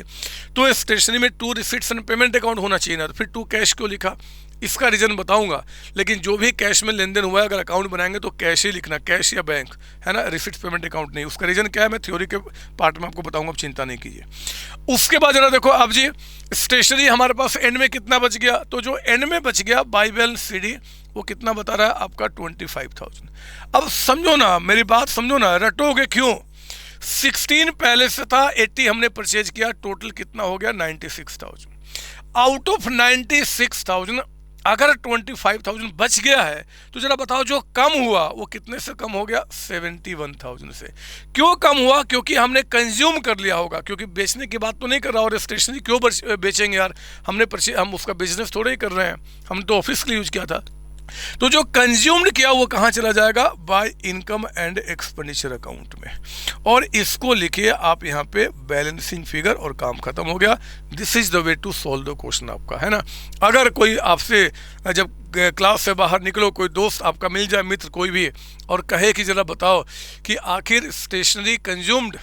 तो स्टेशनरी में to receipts and payment account होना चाहिए ना, तो फिर टू कैश क्यों लिखा? इसका रीज़न बताऊंगा, लेकिन जो भी कैश में लेन देन हुआ है, अगर अकाउंट बनाएंगे तो कैश ही लिखना, कैश या बैंक है ना, रिसीट्स पेमेंट अकाउंट नहीं। उसका रीज़न क्या है मैं थ्योरी के पार्ट में आपको बताऊंगा, आप चिंता नहीं कीजिए। उसके बाद जरा देखो अब जी, स्टेशनरी हमारे पास एंड में कितना बच गया, तो जो एंड में बच गया बाई बैलेंस सीडी, वो कितना बता रहा है आपका 25,000। अब समझो ना मेरी बात, समझो ना, रटोगे क्यों? 16 पहले से था, 80 हमने परचेज किया, टोटल कितना हो गया, 96,000। आउट ऑफ 96,000 अगर 25,000 बच गया है, तो जरा बताओ जो कम हुआ वो कितने से कम हो गया, 71,000 से। क्यों कम हुआ? क्योंकि हमने कंज्यूम कर लिया होगा, क्योंकि बेचने की बात तो नहीं कर रहा, और स्टेशनरी क्यों बेचेंगे यार, हम उसका बिजनेस थोड़ा ही कर रहे हैं, हमने तो ऑफिस के लिए यूज किया था। तो जो कंज्यूम्ड किया वो कहाँ चला जाएगा, by income and expenditure account में, और इसको लिखिए आप यहाँ पे बैलेंसिंग फिगर, और काम खत्म हो गया। This is the way to solve the question आपका, है ना। अगर कोई आपसे जब क्लास से बाहर निकलो, कोई दोस्त आपका मिल जाए, मित्र कोई भी, और कहे कि जरा बताओ कि आखिर स्टेशनरी कंज्यूम्ड,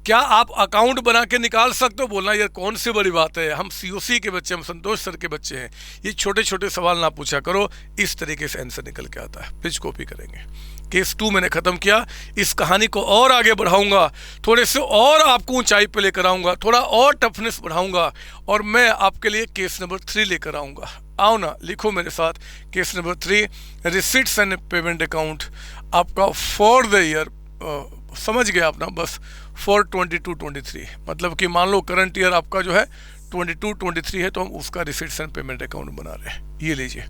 क्या आप अकाउंट बना के निकाल सकते हो? बोलना यार कौन सी बड़ी बात है, हम सीओसी के बच्चे, हम संतोष सर के बच्चे हैं, ये छोटे छोटे सवाल ना पूछा करो। इस तरीके से आंसर निकल के आता है। प्लीज कॉपी करेंगे। केस 2 मैंने खत्म किया। इस कहानी को और आगे बढ़ाऊंगा, थोड़े से और आपको ऊंचाई पे लेकर आऊंगा, थोड़ा और टफनेस बढ़ाऊंगा, और मैं आपके लिए केस नंबर 3 लेकर आऊंगा। आओ ना, लिखो मेरे साथ। Case number 3, receipts and payment account आपका फॉर द ईयर, समझ गया अपना, बस फॉर 22-23, मतलब कि मान लो करंट ईयर आपका जो है 22-23 है, तो हम उसका रिसीट्स एंड पेमेंट अकाउंट बना रहे हैं। ये लीजिए,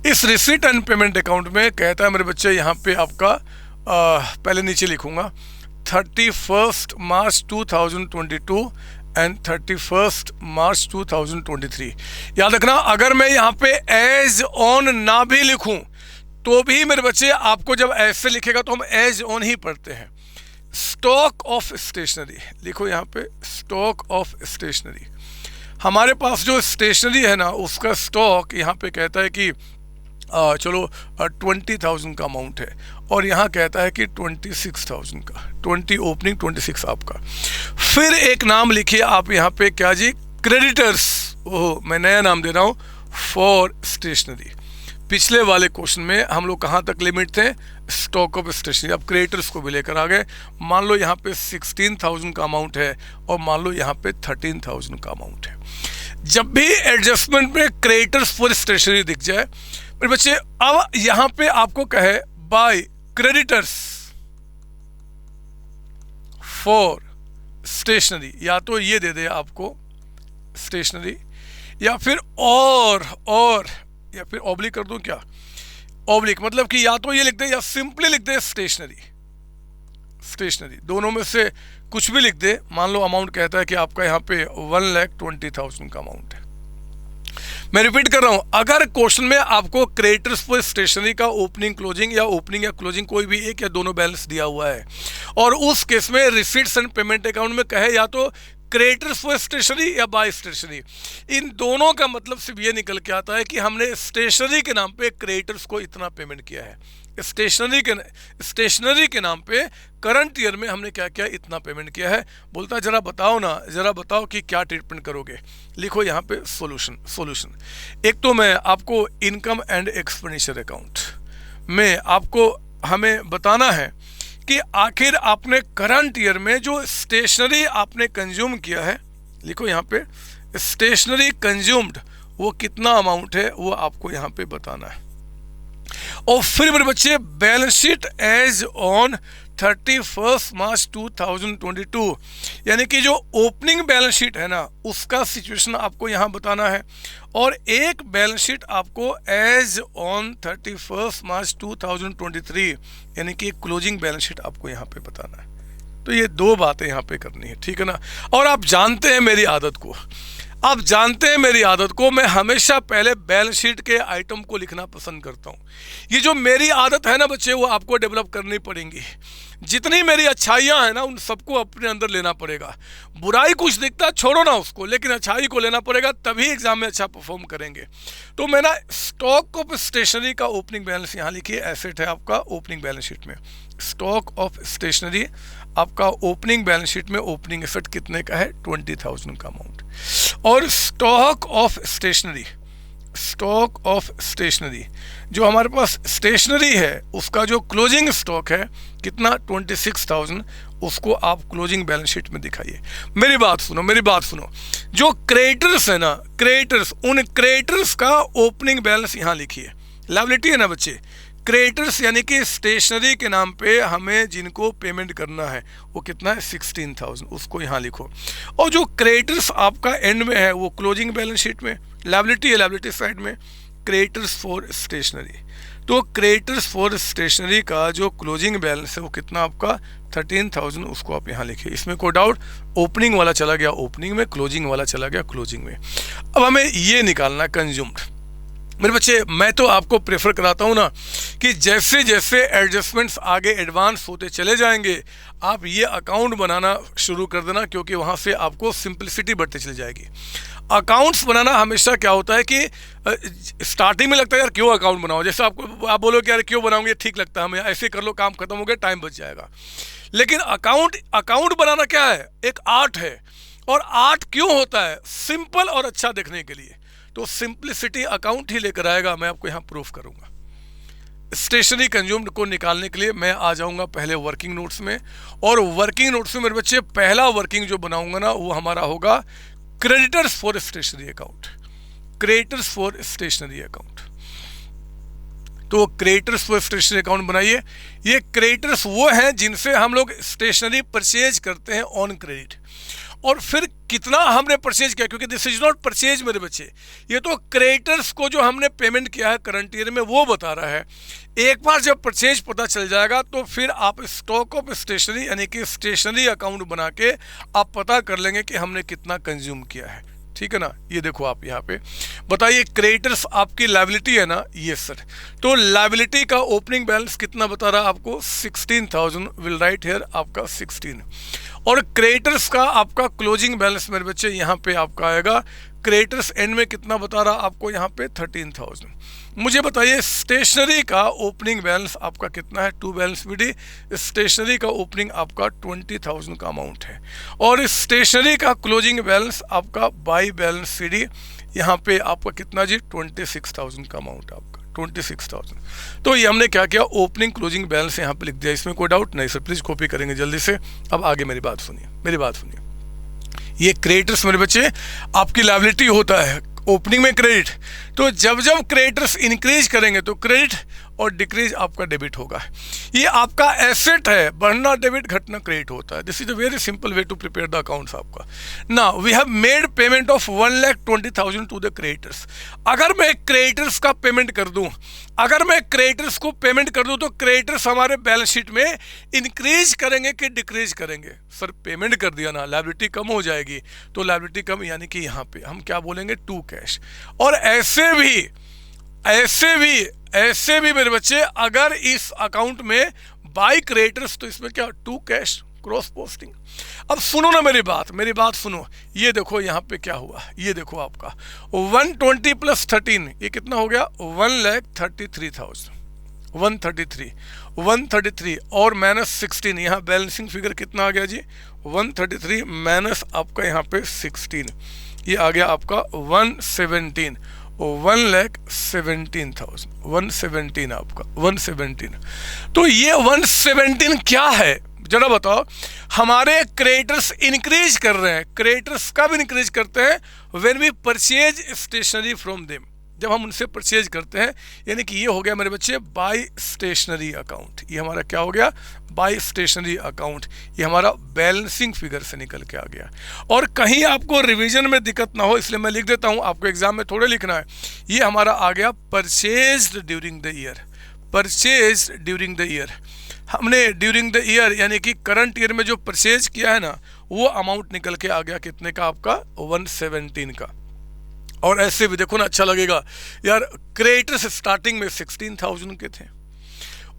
इस रिसीट एंड पेमेंट अकाउंट में कहता है मेरे बच्चे, यहाँ पे आपका पहले नीचे लिखूंगा 31 मार्च 2022 एंड 31 मार्च 2023। याद रखना, अगर मैं यहाँ पे एज ऑन ना भी लिखूं तो भी मेरे बच्चे, आपको जब ऐसे लिखेगा तो हम एज ऑन ही पढ़ते हैं। स्टॉक ऑफ स्टेशनरी लिखो यहाँ पे, स्टॉक ऑफ स्टेशनरी। हमारे पास जो स्टेशनरी है ना, उसका स्टॉक यहाँ पे कहता है कि चलो 20,000 का अमाउंट है, और यहाँ कहता है कि 26,000 का, 20 ओपनिंग 26 आपका। फिर एक नाम लिखिए आप यहाँ पे, क्या जी, क्रेडिटर्स। ओह, मैं नया नाम दे रहा हूँ, फॉर स्टेशनरी। पिछले वाले क्वेश्चन में हम लोग कहाँ तक लिमिट थे, स्टॉक ऑफ स्टेशनरी। अब क्रेडिटर्स को भी लेकर आ गए। मान लो यहाँ पे 16,000 का अमाउंट है और मान लो यहाँ पे 13,000 का अमाउंट है। जब भी एडजस्टमेंट में क्रेडिटर्स फॉर स्टेशनरी दिख जाए मेरे बच्चे, अब यहाँ पे आपको कहे बाय क्रेडिटर्स फॉर स्टेशनरी, या तो ये दे दे आपको स्टेशनरी, या फिर और या फिर ऑब्लिक कर दूं क्या, ऑब्लिक मतलब कि या तो ये लिख दे या सिंपली लिख दे स्टेशनरी, स्टेशनरी दोनों में से कुछ भी लिख दे। मान लो अमाउंट कहता है कि आपका यहाँ पे 1,20,000 का अमाउंट है। मैं रिपीट कर रहा हूं, अगर क्वेश्चन में आपको क्रेडिटर्स फॉर स्टेशनरी का ओपनिंग क्लोजिंग या ओपनिंग या क्लोजिंग कोई भी एक या दोनों बैलेंस दिया हुआ है और उस केस में रिसीट्स एंड पेमेंट अकाउंट में कहे या तो क्रेडिटर्स फॉर स्टेशनरी या बाय स्टेशनरी, इन दोनों का मतलब सिर्फ ये निकल के आता है कि हमने स्टेशनरी के नाम पे क्रेडिटर्स को इतना पेमेंट किया है, स्टेशनरी के नाम पे करंट ईयर में हमने क्या किया, इतना पेमेंट किया है। बोलता जरा बताओ ना, जरा बताओ कि क्या ट्रीटमेंट करोगे। लिखो यहाँ पे सॉल्यूशन। एक तो मैं आपको इनकम एंड एक्सपेंडिचर अकाउंट में आपको हमें बताना है कि आखिर आपने करंट ईयर में जो स्टेशनरी आपने कंज्यूम किया है, लिखो यहाँ पे स्टेशनरी कंज्यूम्ड, वो कितना अमाउंट है वो आपको यहाँ पे बताना है। और फिर मेरे बच्चे balance sheet as on 31 March 2022, यानी कि जो ओपनिंग बैलेंस शीट है ना उसका सिचुएशन आपको यहाँ बताना है, और एक बैलेंस शीट आपको एज ऑन 31 मार्च 2023 यानी कि क्लोजिंग बैलेंस शीट आपको यहाँ पे बताना है। तो ये दो बातें यहाँ पे करनी है, ठीक है ना। और आप जानते हैं मेरी आदत को, मैं हमेशा पहले बैलेंस शीट के आइटम को लिखना पसंद करता हूँ। ये जो मेरी आदत है ना बच्चे, वो आपको डेवलप करनी पड़ेंगी। जितनी मेरी अच्छाइयाँ हैं ना उन सबको अपने अंदर लेना पड़ेगा। बुराई कुछ दिखता छोड़ो ना उसको, लेकिन अच्छाई को लेना पड़ेगा, तभी एग्जाम में अच्छा परफॉर्म करेंगे। तो मैं ना स्टॉक ऑफ स्टेशनरी का ओपनिंग बैलेंस यहाँ लिखिए, एसेट है आपका ओपनिंग बैलेंस शीट में। स्टॉक ऑफ स्टेशनरी आपका ओपनिंग बैलेंस शीट में ओपनिंग एसेट कितने का है, 20,000 का अमाउंट। और स्टॉक ऑफ स्टेशनरी जो हमारे पास स्टेशनरी है उसका जो क्लोजिंग स्टॉक है कितना, 26,000, उसको आप क्लोजिंग बैलेंस शीट में दिखाइए। मेरी बात सुनो, जो क्रेडिटर्स है ना, उन क्रेडिटर्स का ओपनिंग बैलेंस यहाँ लिखिए। लायबिलिटी है ना बच्चे, क्रेडिटर्स यानी कि स्टेशनरी के नाम पे हमें जिनको पेमेंट करना है वो कितना है, 16,000, उसको यहाँ लिखो। और जो क्रेडिटर्स आपका एंड में है वो क्लोजिंग बैलेंस शीट में, लायबिलिटी है लायबिलिटी साइड में, क्रेडिटर्स फॉर स्टेशनरी। तो क्रेडिटर्स फॉर स्टेशनरी का जो क्लोजिंग बैलेंस है वो कितना आपका 13,000, उसको आप यहाँ लिखिए। इसमें कोई डाउट, ओपनिंग वाला चला गया ओपनिंग में, क्लोजिंग वाला चला गया क्लोजिंग में। अब हमें ये निकालना कंज्यूम्ड। मेरे बच्चे मैं तो आपको प्रेफर कराता हूँ ना कि जैसे जैसे एडजस्टमेंट्स आगे एडवांस होते चले जाएंगे आप ये अकाउंट बनाना शुरू कर देना, क्योंकि वहाँ से आपको सिंपलिसिटी बढ़ती चली जाएगी। अकाउंट्स बनाना हमेशा क्या होता है कि स्टार्टिंग में लगता है यार क्यों अकाउंट बनाओ, जैसे आप बोलो कि यार क्यों बनाओगे, ठीक लगता है हमें, ऐसे कर लो काम खत्म हो गया, टाइम बच जाएगा। लेकिन अकाउंट बनाना क्या है, एक आर्ट है। और आर्ट क्यों होता है, सिंपल और अच्छा देखने के लिए। तो सिंपलिसिटी अकाउंट ही लेकर आएगा, मैं आपको यहाँ प्रूफ करूंगा। स्टेशनरी कंज्यूम्ड को निकालने के लिए मैं आ जाऊंगा पहले वर्किंग नोट्स में, और वर्किंग नोट्स में मेरे बच्चे पहला वर्किंग जो बनाऊंगा ना वो हमारा होगा creditors for stationery account. Creditors for stationery account, तो क्रेडिटर्स फॉर स्टेशनरी अकाउंट बनाइए। ये क्रेडिटर्स वो हैं जिनसे हम लोग स्टेशनरी परचेज करते हैं ऑन क्रेडिट, और फिर कितना हमने परचेज किया, क्योंकि दिस इज नॉट परचेज मेरे बच्चे, ये तो क्रेडिटर्स को जो हमने पेमेंट किया है करंट ईयर में वो बता रहा है। एक बार जब परचेज पता चल जाएगा तो फिर आप स्टॉक ऑफ स्टेशनरी यानी कि स्टेशनरी अकाउंट बना के आप पता कर लेंगे कि हमने कितना कंज्यूम किया है, ठीक है ना। ये देखो आप यहाँ पे बताइए, क्रेडिटर्स आपकी लायबिलिटी है ना, ये सर। तो लायबिलिटी का ओपनिंग बैलेंस कितना बता रहा है आपको, 16,000, विल राइट हियर आपका 16। और क्रेडिटर्स का आपका क्लोजिंग बैलेंस मेरे बच्चे यहाँ पे आपका आएगा, क्रेडिटर्स एंड में कितना बता रहा आपको यहाँ पे 13,000। मुझे बताइए स्टेशनरी का ओपनिंग बैलेंस आपका कितना है, टू बैलेंस बीडी, स्टेशनरी का ओपनिंग आपका 20,000 का अमाउंट है, और स्टेशनरी का क्लोजिंग बैलेंस आपका बाई बैलेंस सीडी यहाँ पे आपका कितना जी, 26,000 का अमाउंट आपका 26,000। तो ये हमने क्या किया, ओपनिंग क्लोजिंग बैलेंस यहाँ पे लिख दिया। इसमें कोई डाउट नहीं सर, प्लीज़ कॉपी करेंगे जल्दी से। अब आगे मेरी बात सुनिए। ये क्रेडिटर्स मेरे बच्चे आपकी लायबिलिटी होता है ओपनिंग में क्रेडिट। तो जब जब क्रेडिटर्स इंक्रीज करेंगे तो क्रेडिट और डिक्रीज आपका डेबिट होगा। ये आपका एसेट है, बढ़ना डेबिट घटना क्रेडिट होता है। This is a very simple way to prepare the accounts आपका। Now we have made payment of 1,20,000 to the creditors. अगर मैं क्रेडिटर्स का पेमेंट कर दूं, तो क्रेडिटर्स हमारे बैलेंस शीट में इंक्रीज करेंगे कि डिक्रीज करेंगे? सर पेमेंट कर दिया ना, लायबिलिटी कम हो जाएगी। तो लायबिलिटी कम यानी कि यहाँ पे हम क्या बोलेंगे, टू कैश। और ऐसे भी मेरे बच्चे अगर इस अकाउंट में बाय क्रेडिटर्स तो इसमें क्या, टू कैश क्रॉस पोस्टिंग। अब सुनो ना मेरी बात सुनो। ये देखो यहाँ पे क्या हुआ, ये देखो आपका 120 + 13 ये कितना हो गया, 1,33,000। 133 और -16, यहाँ बैलेंसिंग फिगर कितना आ गया जी, 133 माइनस आपका यहाँ पे 16, ये आ गया आपका 117, 1,17,000, 117 आपका 117। तो ये 117 क्या है जरा बताओ। हमारे क्रेडिटर्स इंक्रीज कर रहे हैं। क्रेडिटर्स कब इंक्रीज करते हैं, when we purchase stationery from them, जब हम उनसे परचेज करते हैं। यानी कि ये हो गया मेरे बच्चे बाय स्टेशनरी अकाउंट। ये हमारा क्या हो गया, बाय स्टेशनरी अकाउंट। ये हमारा बैलेंसिंग फिगर से निकल के आ गया। और कहीं आपको रिवीजन में दिक्कत ना हो इसलिए मैं लिख देता हूँ, आपको एग्जाम में थोड़े लिखना है। ये हमारा आ गया purchased during the year. Purchase during the year, हमने ड्यूरिंग द ईयर यानी कि करंट ईयर में जो परचेज किया है ना, वो अमाउंट निकल के आ गया कितने का, आपका 117 का। और ऐसे भी देखो ना, अच्छा लगेगा यार। क्रेडिटर्स स्टार्टिंग में 16,000 के थे,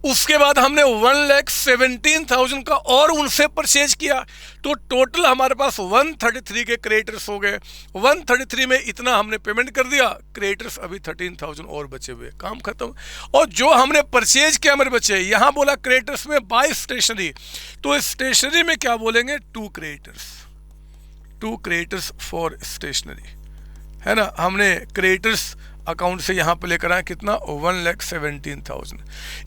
उसके बाद हमने 1,17,000 का और उनसे परचेज किया, तो टोटल हमारे पास 133 के क्रेडिटर्स हो गए। 133 में इतना हमने पेमेंट कर दिया, क्रेडिटर्स अभी 13,000 और बचे हुए, काम खत्म। और जो हमने परचेज किया मेरे बच्चे, यहाँ बोला क्रेडिटर्स में बाय स्टेशनरी, तो स्टेशनरी में क्या बोलेंगे, टू क्रेडिटर्स फॉर स्टेशनरी, है ना। हमने क्रेडिटर्स अकाउंट से यहाँ पे लेकर आए कितना, 1,17,000।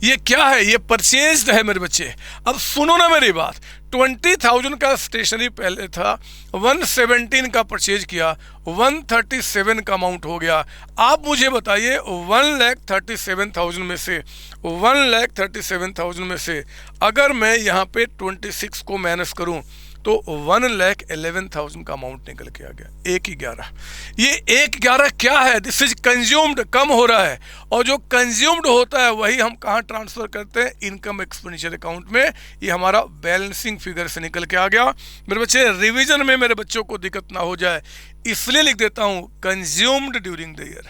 ये क्या है, ये परचेज्ड है मेरे बच्चे। अब सुनो ना मेरी बात, 20,000 का स्टेशनरी पहले था, 117 का परचेज किया, 137 का अमाउंट हो गया। आप मुझे बताइए 1,37,000 में से 1,37,000 में से अगर मैं यहाँ पे 26 को माइनस करूँ तो 1,11,000 का अमाउंट निकल के आ गया, 1,11। ये 1,11 क्या है, दिस इज कंज्यूम्ड, कम हो रहा है। और जो कंज्यूम्ड होता है वही हम कहाँ ट्रांसफर करते हैं, इनकम एक्सपेंडिचर अकाउंट में। ये हमारा बैलेंसिंग फिगर से निकल के आ गया मेरे बच्चे। रिवीजन में मेरे बच्चों को दिक्कत ना हो जाए इसलिए लिख देता हूँ consumed during the year,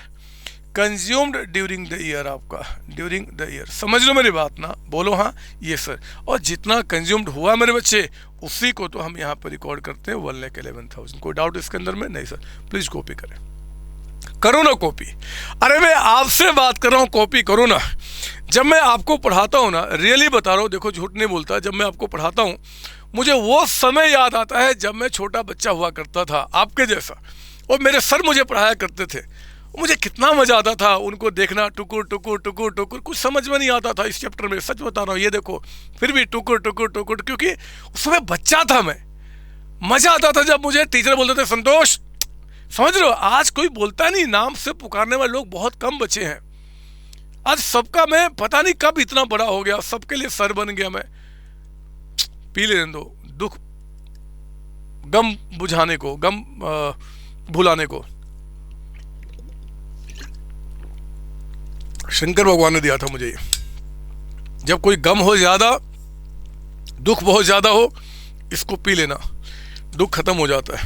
consumed during the year, आपका ड्यूरिंग द ईयर। समझ लो मेरी बात ना, बोलो हाँ ये सर। और जितना कंज्यूम्ड हुआ मेरे बच्चे उसी को तो हम यहाँ पर रिकॉर्ड करते हैं 1,11,000। कोई डाउट इसके अंदर में नहीं सर, प्लीज कॉपी करें, करो ना कॉपी। अरे मैं आपसे बात कर रहा हूँ, कॉपी करो ना। जब मैं आपको पढ़ाता हूँ ना, रियली बता रहा हूँ, देखो झूठ नहीं बोलता, जब मैं आपको पढ़ाता हूँ मुझे वो समय याद आता है जब मैं छोटा बच्चा हुआ करता था आपके जैसा, और मेरे सर मुझे पढ़ाया करते थे। मुझे कितना मजा आता था उनको देखना, टुकुर टुकुर टुकुर टुकुर, कुछ समझ में नहीं आता था इस चैप्टर में, सच बता रहा हूँ। ये देखो फिर भी टुकुर टुकुर टुकुर, क्योंकि उस समय बच्चा था मैं। मजा आता था जब मुझे टीचर बोलते थे संतोष, समझ रहे हो। आज कोई बोलता नहीं, नाम से पुकारने वाले लोग बहुत कम बचे हैं। आज सबका मैं पता नहीं कब इतना बड़ा हो गया, सबके लिए सर बन गया मैं। पी लेने दो, दुख गम बुझाने को, गम भुलाने को शंकर भगवान ने दिया था मुझे। जब कोई गम हो ज्यादा, दुख बहुत ज्यादा हो, इसको पी लेना, दुख खत्म हो जाता है।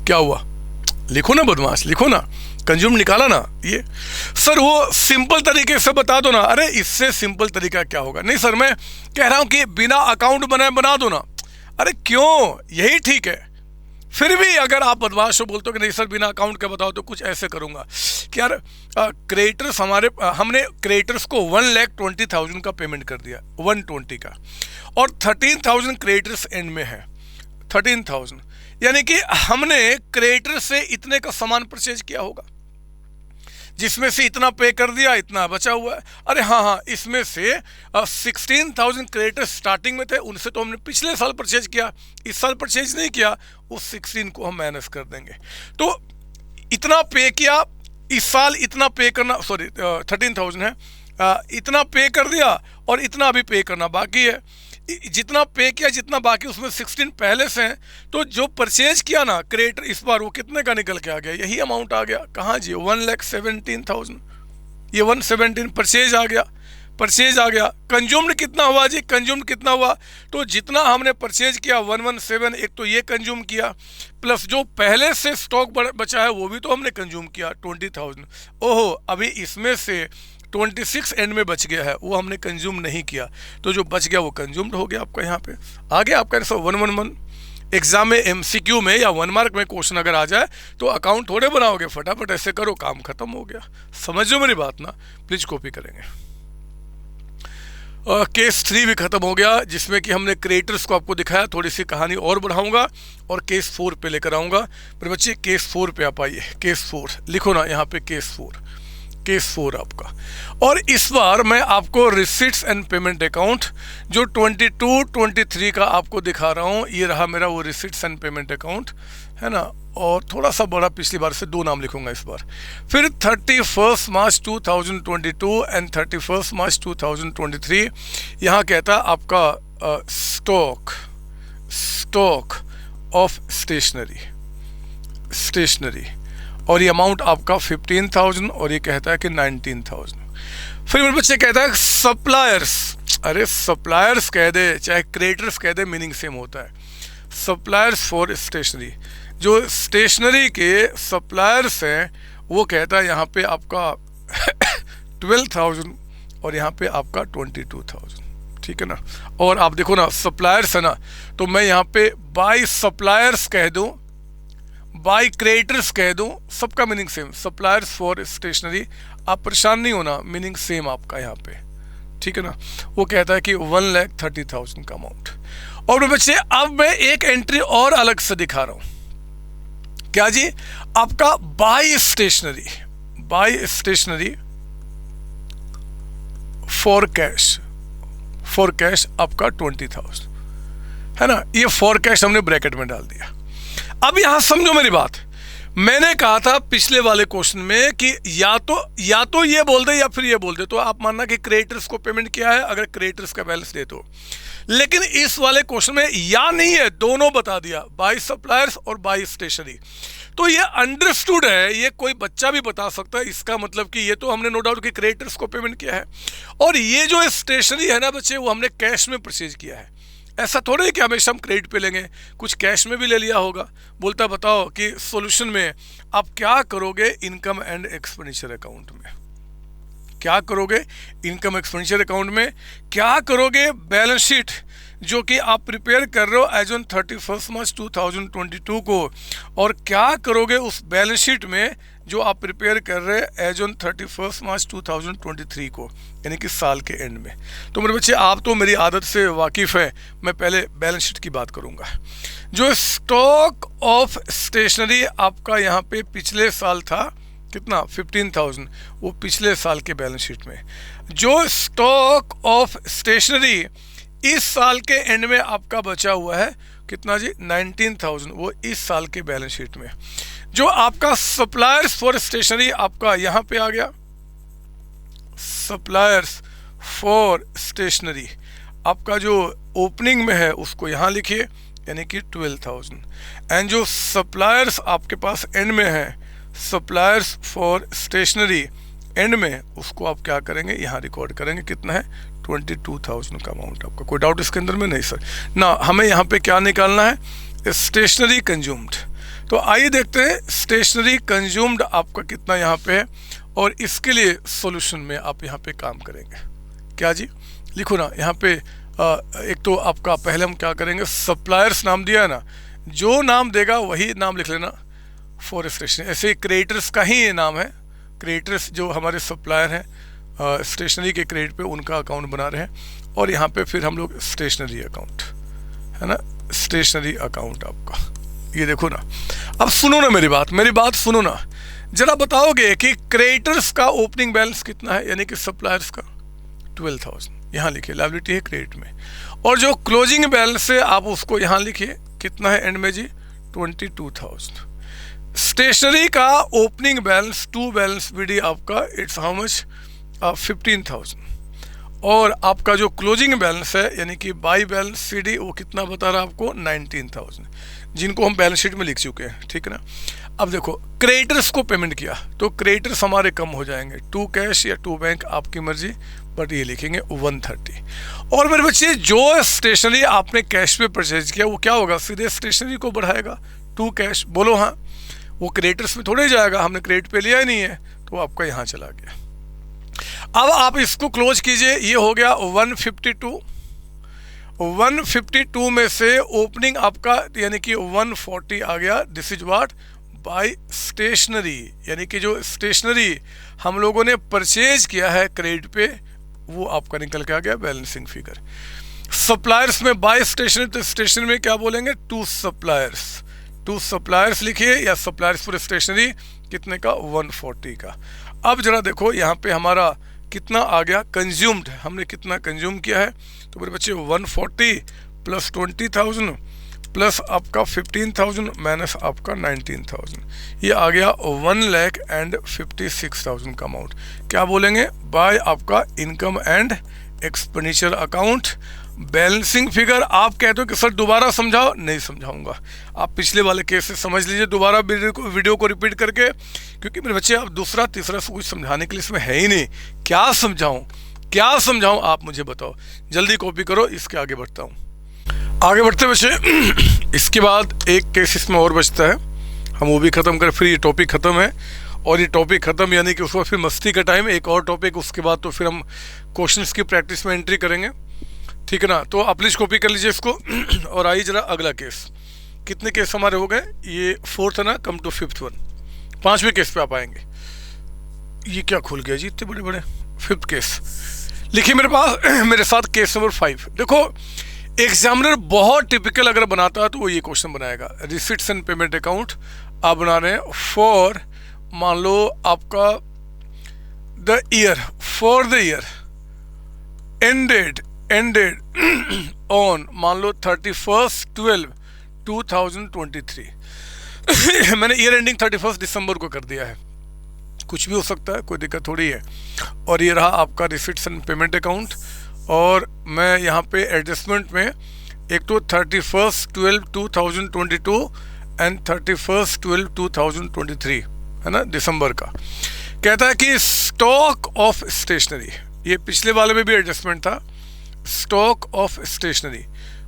क्या हुआ, लिखो ना बदमाश, लिखो ना, कंज्यूम निकाला ना। ये सर वो सिंपल तरीके से बता दो ना। अरे इससे सिंपल तरीका क्या होगा। नहीं सर मैं कह रहा हूं कि बिना अकाउंट बनाए बना दो ना। अरे क्यों, यही ठीक है। फिर भी अगर आप बदमाश हो, बोलते हो कि नहीं सर बिना अकाउंट के बताओ, तो कुछ ऐसे करूंगा कि यार क्रेडिटर्स हमने क्रेडिटर्स को 1,20,000 का पेमेंट कर दिया, 120 का, और 13,000 क्रेडिटर्स एंड में है। 13,000 यानी कि हमने क्रेडिटर से इतने का सामान परचेज किया होगा, जिसमें से इतना पे कर दिया, इतना बचा हुआ है। अरे हाँ, इसमें से 16,000 क्रेडिटर स्टार्टिंग में थे, उनसे तो हमने पिछले साल परचेज किया, इस साल परचेज नहीं किया, उस 16 को हम माइनस कर देंगे। तो इतना पे किया, इस साल इतना पे करना, सॉरी 13,000 है, इतना पे कर दिया और इतना अभी पे करना बाकी है। जितना पे किया, जितना बाकी, उसमें 16 पहले से हैं। तो जो परचेज किया ना क्रेडिटर इस बार, वो कितने का निकल के आ गया? यही अमाउंट आ गया। कहाँ जी? 1,17,000। ये 117 परचेज आ गया, परचेज आ गया। कंज्यूम्ड कितना हुआ जी? कंज्यूम्ड कितना हुआ? तो जितना हमने परचेज किया 117, एक तो ये कंज्यूम किया, प्लस जो पहले से स्टॉक बचा है वो भी तो हमने कंज्यूम किया 20,000। ओहो, अभी इसमें से 26 एंड में बच गया है, वो हमने कंज्यूम नहीं किया, तो जो बच गया वो कंज्यूम्ड हो गया आपका। यहाँ पे आ गया आपका 111। एग्जाम में MCQ में या 1 मार्क में क्वेश्चन अगर आ जाए तो अकाउंट थोड़े बनाओगे, फटाफट ऐसे करो, काम खत्म हो गया। समझो मेरी बात ना, प्लीज कॉपी करेंगे। केस 3 भी खत्म हो गया, जिसमें कि हमने क्रिएटर्स को आपको दिखाया। थोड़ी सी कहानी और बढ़ाऊंगा और केस 4 पे लेकर आऊंगा। मेरे बच्चे केस 4 पे आप आइए। केस 4 लिखो ना यहाँ पे, केस 4, केस 4 आपका। और इस बार मैं आपको रिसीट्स एंड पेमेंट अकाउंट जो 22-23 का आपको दिखा रहा हूँ, ये रहा मेरा वो रिसीट्स एंड पेमेंट अकाउंट, है ना। और थोड़ा सा बड़ा, पिछली बार से 2 नाम लिखूंगा इस बार। फिर 31 मार्च 2022 एंड 31 मार्च 2023 यहाँ कहता है आपका स्टॉक ऑफ स्टेशनरी, और ये अमाउंट आपका 15,000 और ये कहता है कि 19,000। फिर मेरे बच्चे कहता है सप्लायर्स। अरे सप्लायर्स कह दे चाहे क्रेडिटर्स कह दे, मीनिंग सेम होता है। सप्लायर्स फॉर स्टेशनरी, जो स्टेशनरी के सप्लायर्स हैं, वो कहता है यहाँ पे आपका 12,000 और यहाँ पे आपका 22,000, ठीक है ना। और आप देखो ना, सप्लायर्स है ना, तो मैं यहाँ पे बाय सप्लायर्स कह दूँ, बाय क्रेडिटर्स कह दूं, सबका meaning same. Suppliers for stationery, आप परेशान नहीं होना, मीनिंग सेम आपका यहाँ पे, ठीक है ना। वो कहता है कि 1,30,000 का अमाउंट। और बच्चे अब मैं एक एंट्री और अलग से दिखा रहा हूं। क्या जी? आपका बाय स्टेशनरी फॉर कैश आपका 20,000, है ना। ये फॉर कैश हमने ब्रैकेट में डाल दिया। अब यहां समझो मेरी बात, मैंने कहा था पिछले वाले क्वेश्चन में कि या तो ये बोल दे या फिर ये बोल दे, तो आप मानना कि क्रेडिटर्स को पेमेंट किया है अगर क्रेडिटर्स का बैलेंस दे तो। लेकिन इस वाले क्वेश्चन में या नहीं है, दोनों बता दिया, बाय सप्लायर्स और बाय स्टेशनरी। तो ये अंडरस्टूड है, ये कोई बच्चा भी बता सकता है। इसका मतलब कि ये तो हमने नो डाउट कि क्रेडिटर्स को पेमेंट किया है, और ये जो स्टेशनरी है ना बच्चे, वो हमने कैश में परचेज किया है। ऐसा थोड़ा है कि हमेशा हम क्रेडिट पे लेंगे, कुछ कैश में भी ले लिया होगा। बोलता बताओ कि सॉल्यूशन में आप क्या करोगे इनकम एंड एक्सपेंडिचर अकाउंट में, क्या करोगे इनकम एक्सपेंडिचर अकाउंट में, क्या करोगे बैलेंस शीट जो कि आप प्रिपेयर कर रहे हो एज ऑन 31 मार्च 2022 को, और क्या करोगे उस बैलेंस शीट में जो आप प्रिपेयर कर रहे हैं एज ऑन 31 मार्च 2023 को, यानी कि साल के एंड में। तो मेरे बच्चे आप तो मेरी आदत से वाकिफ़ है, मैं पहले बैलेंस शीट की बात करूंगा। जो स्टॉक ऑफ स्टेशनरी आपका यहाँ पे पिछले साल था कितना, 15,000, वो पिछले साल के बैलेंस शीट में। जो स्टॉक ऑफ स्टेशनरी इस साल के एंड में आपका बचा हुआ है कितना जी, 19,000, वो इस साल के बैलेंस शीट में। जो आपका सप्लायर्स फॉर स्टेशनरी आपका यहाँ पे आ गया, सप्लायर्स फॉर स्टेशनरी आपका जो ओपनिंग में है उसको यहाँ लिखिए, यानी कि 12,000। एंड जो सप्लायर्स आपके पास एंड में है, सप्लायर्स फॉर स्टेशनरी एंड में, उसको आप क्या करेंगे, यहाँ रिकॉर्ड करेंगे, कितना है, 22,000 का अमाउंट आपका। कोई डाउट इसके अंदर में? नहीं सर ना। हमें यहाँ पे क्या निकालना है, स्टेशनरी कंज्यूम्ड। तो आइए देखते हैं स्टेशनरी कंज्यूम्ड आपका कितना यहाँ पे है, और इसके लिए सॉल्यूशन में आप यहाँ पे काम करेंगे। क्या जी? लिखो ना यहाँ पे, एक तो आपका पहले हम क्या करेंगे, सप्लायर्स नाम दिया है ना, जो नाम देगा वही नाम लिख लेना फॉर स्टेशनरी। ऐसे क्रेडिटर्स का ही ये नाम है, क्रेडिटर्स जो हमारे सप्लायर हैं स्टेशनरी के क्रेडिट पे, उनका अकाउंट बना रहे हैं। और यहाँ पे फिर हम लोग स्टेशनरी अकाउंट, है ना, स्टेशनरी अकाउंट आपका ये देखो ना, अब सुनो ना मेरी बात सुनो ना, जरा बताओगे कि क्रेडिटर्स का ओपनिंग बैलेंस कितना है, यानी कि सप्लायर्स का 12,000, यहाँ लिखिए लायबिलिटी है क्रेडिट में, और जो क्लोजिंग बैलेंस है आप उसको यहाँ लिखिए कितना है एंड में जी 22,000। स्टेशनरी का opening balance to balance BD आपका इट्स हाउ मच 15,000, और आपका जो क्लोजिंग बैलेंस है यानी कि बाई बैलेंस सीडी वो कितना बता रहा है आपको 19,000, जिनको हम बैलेंस शीट में लिख चुके हैं, ठीक है ना। अब देखो क्रेडिटर्स को पेमेंट किया तो क्रेडिटर्स हमारे कम हो जाएंगे, टू कैश या टू बैंक आपकी मर्जी, बट ये लिखेंगे 130। और मेरे बच्चे जो स्टेशनरी आपने कैश पे परचेज किया वो क्या होगा, सीधे स्टेशनरी को बढ़ाएगा, टू कैश बोलो हाँ, वो क्रेडिटर्स में थोड़े जाएगा, हमने क्रेडिट पे लिया ही नहीं है तो आपका यहाँ चला गया। अब आप इसको क्लोज कीजिए, ये हो गया 152, 152 में से ओपनिंग आपका यानी कि 140 आ गया, this is what by stationery, यानी कि जो स्टेशनरी हम लोगों ने परचेज किया है क्रेडिट पे वो आपका निकल के आ गया बैलेंसिंग फिगर। सप्लायर्स में बाय स्टेशनरी, तो स्टेशनरी में क्या बोलेंगे टू सप्लायर्स लिखिए, या सप्लायर्स फॉर स्टेशनरी कितने का 140 का। अब जरा देखो यहाँ पे हमारा कितना आ गया कंज्यूम्ड, हमने कितना कंज्यूम किया है, तो मेरे बच्चे 140 प्लस 20,000 प्लस आपका 15,000 माइनस आपका 19,000, ये आ गया 1,56,000 का अमाउंट। क्या बोलेंगे बाय आपका income and expenditure account balancing figure. आप कहते हो कि सर दोबारा समझाओ, नहीं समझाऊंगा, आप पिछले वाले केस से समझ लीजिए दोबारा वीडियो को रिपीट करके, क्योंकि मेरे बच्चे अब दूसरा तीसरा से कुछ समझाने के लिए इसमें है ही नहीं। क्या समझाऊं आप मुझे बताओ, जल्दी कॉपी करो, इसके आगे बढ़ता हूँ। आगे बढ़ते बच्चे इसके बाद एक केस इसमें और बचता है, हम वो भी ख़त्म कर, फिर ये टॉपिक ख़त्म है, और ये टॉपिक ख़त्म यानी कि उसके बाद फिर मस्ती का टाइम, एक और टॉपिक, उसके बाद तो फिर हम क्वेश्चंस की प्रैक्टिस में एंट्री करेंगे, ठीक है ना। तो आप प्लीज़ कॉपी कर लीजिए इसको। और आइए जरा अगला केस, कितने केस हमारे हो गए, ये फोर्थ है ना, कम टू फिफ्थ वन, 5वें केस पे आप आएंगे। ये क्या खुल गया जी इतने बड़े बड़े, 5th केस लिखिए मेरे पास, मेरे साथ केस नंबर 5। देखो एग्जामिनर बहुत टिपिकल अगर बनाता है तो वो ये क्वेश्चन बनाएगा, रिसिट्स एंड पेमेंट अकाउंट आप बना रहे हैं फॉर, मान लो आपका the year, for the year ended on मान लो 31/12/2023 मैंने ईयर एंडिंग 31 दिसंबर को कर दिया है, कुछ भी हो सकता है, कोई दिक्कत थोड़ी है। और ये रहा आपका रिसिट्स एंड पेमेंट अकाउंट, और मैं यहाँ पे एडजस्टमेंट में एक तो 31/12/2022 एंड 31/12/2023 है ना, दिसंबर का। कहता है कि स्टॉक ऑफ स्टेशनरी, ये पिछले वाले में भी एडजस्टमेंट था, स्टॉक ऑफ स्टेशनरी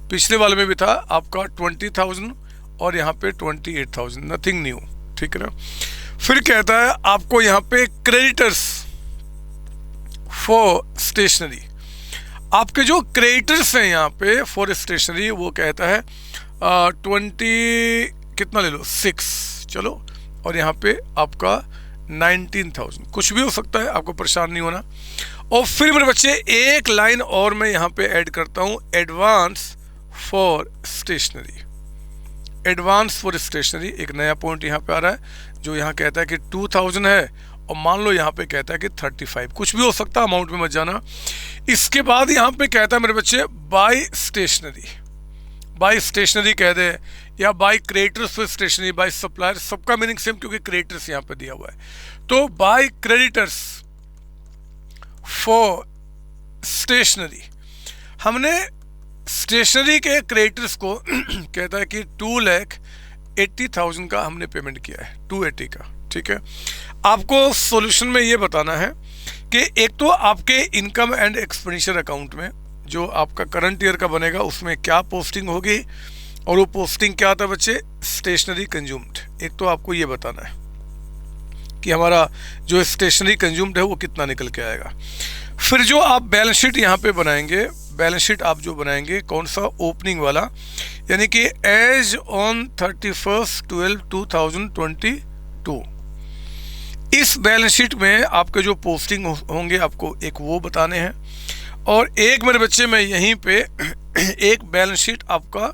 पिछले वाले में भी था आपका 20,000 और यहाँ पे 28,000, नथिंग न्यू, ठीक है ना। फिर कहता है आपको यहाँ पे क्रेडिटर्स फॉर स्टेशनरी, आपके जो क्रेडिटर्स हैं यहाँ पे फॉर स्टेशनरी वो कहता है 20 कितना ले लो 6, चलो, और यहाँ पे आपका 19,000, कुछ भी हो सकता है, आपको परेशान नहीं होना। और फिर मेरे बच्चे एक लाइन और मैं यहाँ पे ऐड करता हूँ, advance for stationery, advance for stationery, एक नया पॉइंट यहाँ पे आ रहा है, जो यहाँ कहता है कि 2,000 है, और मान लो यहाँ पे कहता है कि 35, कुछ भी हो सकता है, अमाउंट में मत जाना। इसके बाद यहाँ पे कहता है मेरे बच्चे बाय स्टेशनरी, बाय स्टेशनरी कह दे, या by creditors for stationery, by supplier, सबका मीनिंग सेम क्योंकि क्रेडिटर्स यहाँ पे दिया हुआ है। तो बाय क्रेडिटर्स फॉर स्टेशनरी, हमने स्टेशनरी के क्रेडिटर्स को कहता है कि 2,80,000 का हमने पेमेंट किया है, 280 का, ठीक है। आपको सॉल्यूशन में ये बताना है कि एक तो आपके इनकम एंड एक्सपेंडिचर अकाउंट में जो आपका करंट ईयर का बनेगा उसमें क्या पोस्टिंग होगी, और वो पोस्टिंग क्या आता है बच्चे, स्टेशनरी कंज्यूम्ड। एक तो आपको ये बताना है कि हमारा जो स्टेशनरी कंज्यूम्ड है वो कितना निकल के आएगा। फिर जो आप बैलेंस शीट यहाँ पे बनाएंगे, बैलेंस शीट आप जो बनाएंगे कौन सा, ओपनिंग वाला, यानी कि एज ऑन 31/12/2022, इस बैलेंस शीट में आपके जो पोस्टिंग होंगे आपको एक वो बताने हैं, और एक मेरे बच्चे में यहीं पे एक बैलेंस शीट आपका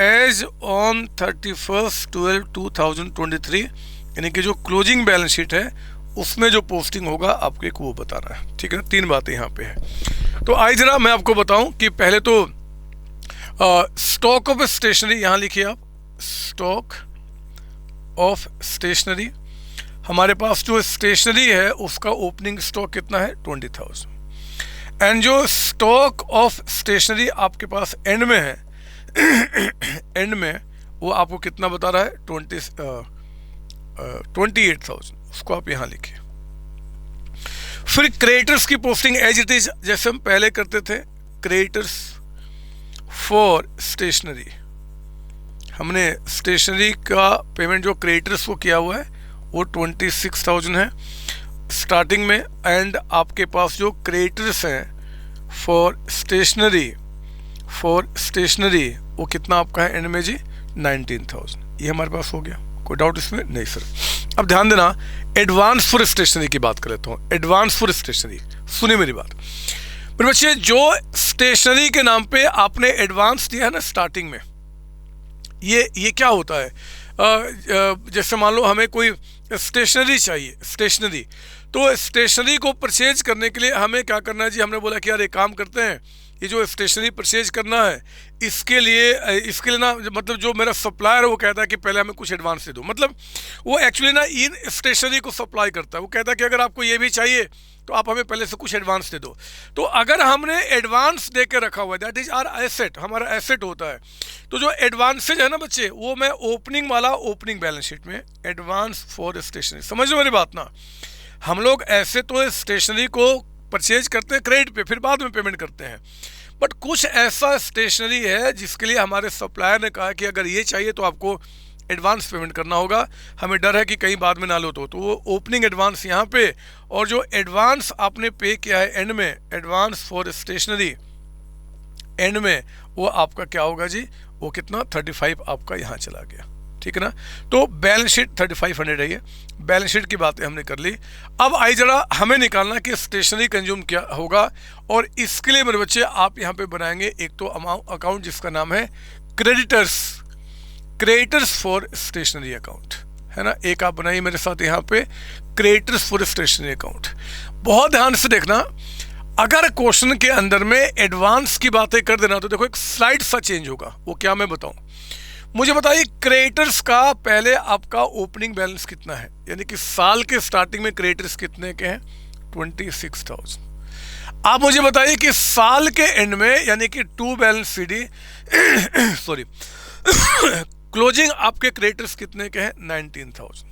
एज ऑन 31/12/2023, यानी कि जो क्लोजिंग बैलेंस शीट है उसमें जो पोस्टिंग होगा आपको एक वो बताना है, ठीक है ना। 3 बातें यहाँ पे है। तो आज जरा मैं आपको बताऊं कि पहले तो स्टॉक ऑफ स्टेशनरी यहाँ लिखिए आप, स्टॉक ऑफ स्टेशनरी। हमारे पास जो स्टेशनरी है उसका ओपनिंग स्टॉक कितना है, 20,000। एंड जो स्टॉक ऑफ स्टेशनरी आपके पास एंड में है एंड में वो आपको कितना बता रहा है, 28,000, उसको आप यहाँ लिखिए। फिर क्रेडिटर्स की पोस्टिंग एज इट इज जैसे हम पहले करते थे, क्रेडिटर्स फॉर स्टेशनरी। हमने स्टेशनरी का पेमेंट जो क्रेडिटर्स को किया हुआ है वो 26,000 है स्टार्टिंग में। एंड आपके पास जो क्रेडिटर्स हैं फॉर स्टेशनरी वो कितना आपका है एंड में जी, 19,000। ये हमारे पास हो गया, कोई डाउट इसमें नहीं सर। अब ध्यान देना, एडवांस फॉर स्टेशनरी की बात कर लेता हूँ। एडवांस फॉर स्टेशनरी, सुनिए मेरी बात मेरे बच्चे, जो स्टेशनरी के नाम पे आपने एडवांस दिया है ना स्टार्टिंग में, ये क्या होता है, जैसे मान लो हमें कोई स्टेशनरी चाहिए, स्टेशनरी, तो स्टेशनरी को परचेज करने के लिए हमें क्या करना है जी, हमने बोला कि यार एक काम करते हैं, ये जो स्टेशनरी परचेज करना है इसके लिए ना, मतलब जो मेरा सप्लायर है वो कहता है कि पहले हमें कुछ एडवांस दे दो। मतलब वो एक्चुअली ना इन स्टेशनरी को सप्लाई करता है, वो कहता है कि अगर आपको ये भी चाहिए तो आप हमें पहले से कुछ एडवांस दे दो। तो अगर हमने एडवांस दे के रखा हुआ है, दैट इज आर एसेट, हमारा एसेट होता है। तो जो एडवांसेज है ना बच्चे, वो मैं ओपनिंग वाला ओपनिंग बैलेंस शीट में एडवांस फॉर स्टेशनरी, समझ लो मेरी बात ना। हम लोग ऐसे तो स्टेशनरी को परचेज करते हैं क्रेडिट पे, फिर बाद में पेमेंट करते हैं। बट कुछ ऐसा स्टेशनरी है जिसके लिए हमारे सप्लायर ने कहा कि अगर ये चाहिए तो आपको एडवांस पेमेंट करना होगा, हमें डर है कि कहीं बाद में ना लो तो वो ओपनिंग एडवांस यहाँ पे, और जो एडवांस आपने पे किया है एंड में, एडवांस फॉर स्टेशनरी एंड में, वो आपका क्या होगा जी, वो कितना 35 आपका यहाँ चला गया, ठीक है ना। तो बैलेंस शीट 3500 है, ये बैलेंस शीट की बातें हमने कर ली। अब आई जरा हमें निकालना कि स्टेशनरी कंज्यूम क्या होगा, और इसके लिए मेरे बच्चे आप यहाँ पे बनाएंगे एक तो अकाउंट जिसका नाम है क्रेडिटर्स फॉर स्टेशनरी अकाउंट, है ना। एक आप बनाइए मेरे साथ यहाँ पे क्रेडिटर्स फॉर स्टेशनरी अकाउंट। बहुत ध्यान से देखना, अगर क्वेश्चन के अंदर में एडवांस की बातें कर देना तो देखो एक स्लाइड सा चेंज होगा, वो क्या मैं बताऊं। मुझे बताइए क्रेडिटर्स का पहले आपका ओपनिंग बैलेंस कितना है, यानी कि साल के स्टार्टिंग में क्रेडिटर्स कितने के हैं, 26,000। आप मुझे बताइए कि साल के एंड में, यानी कि to balance CD sorry closing आपके क्रेडिटर्स कितने के हैं, 19,000,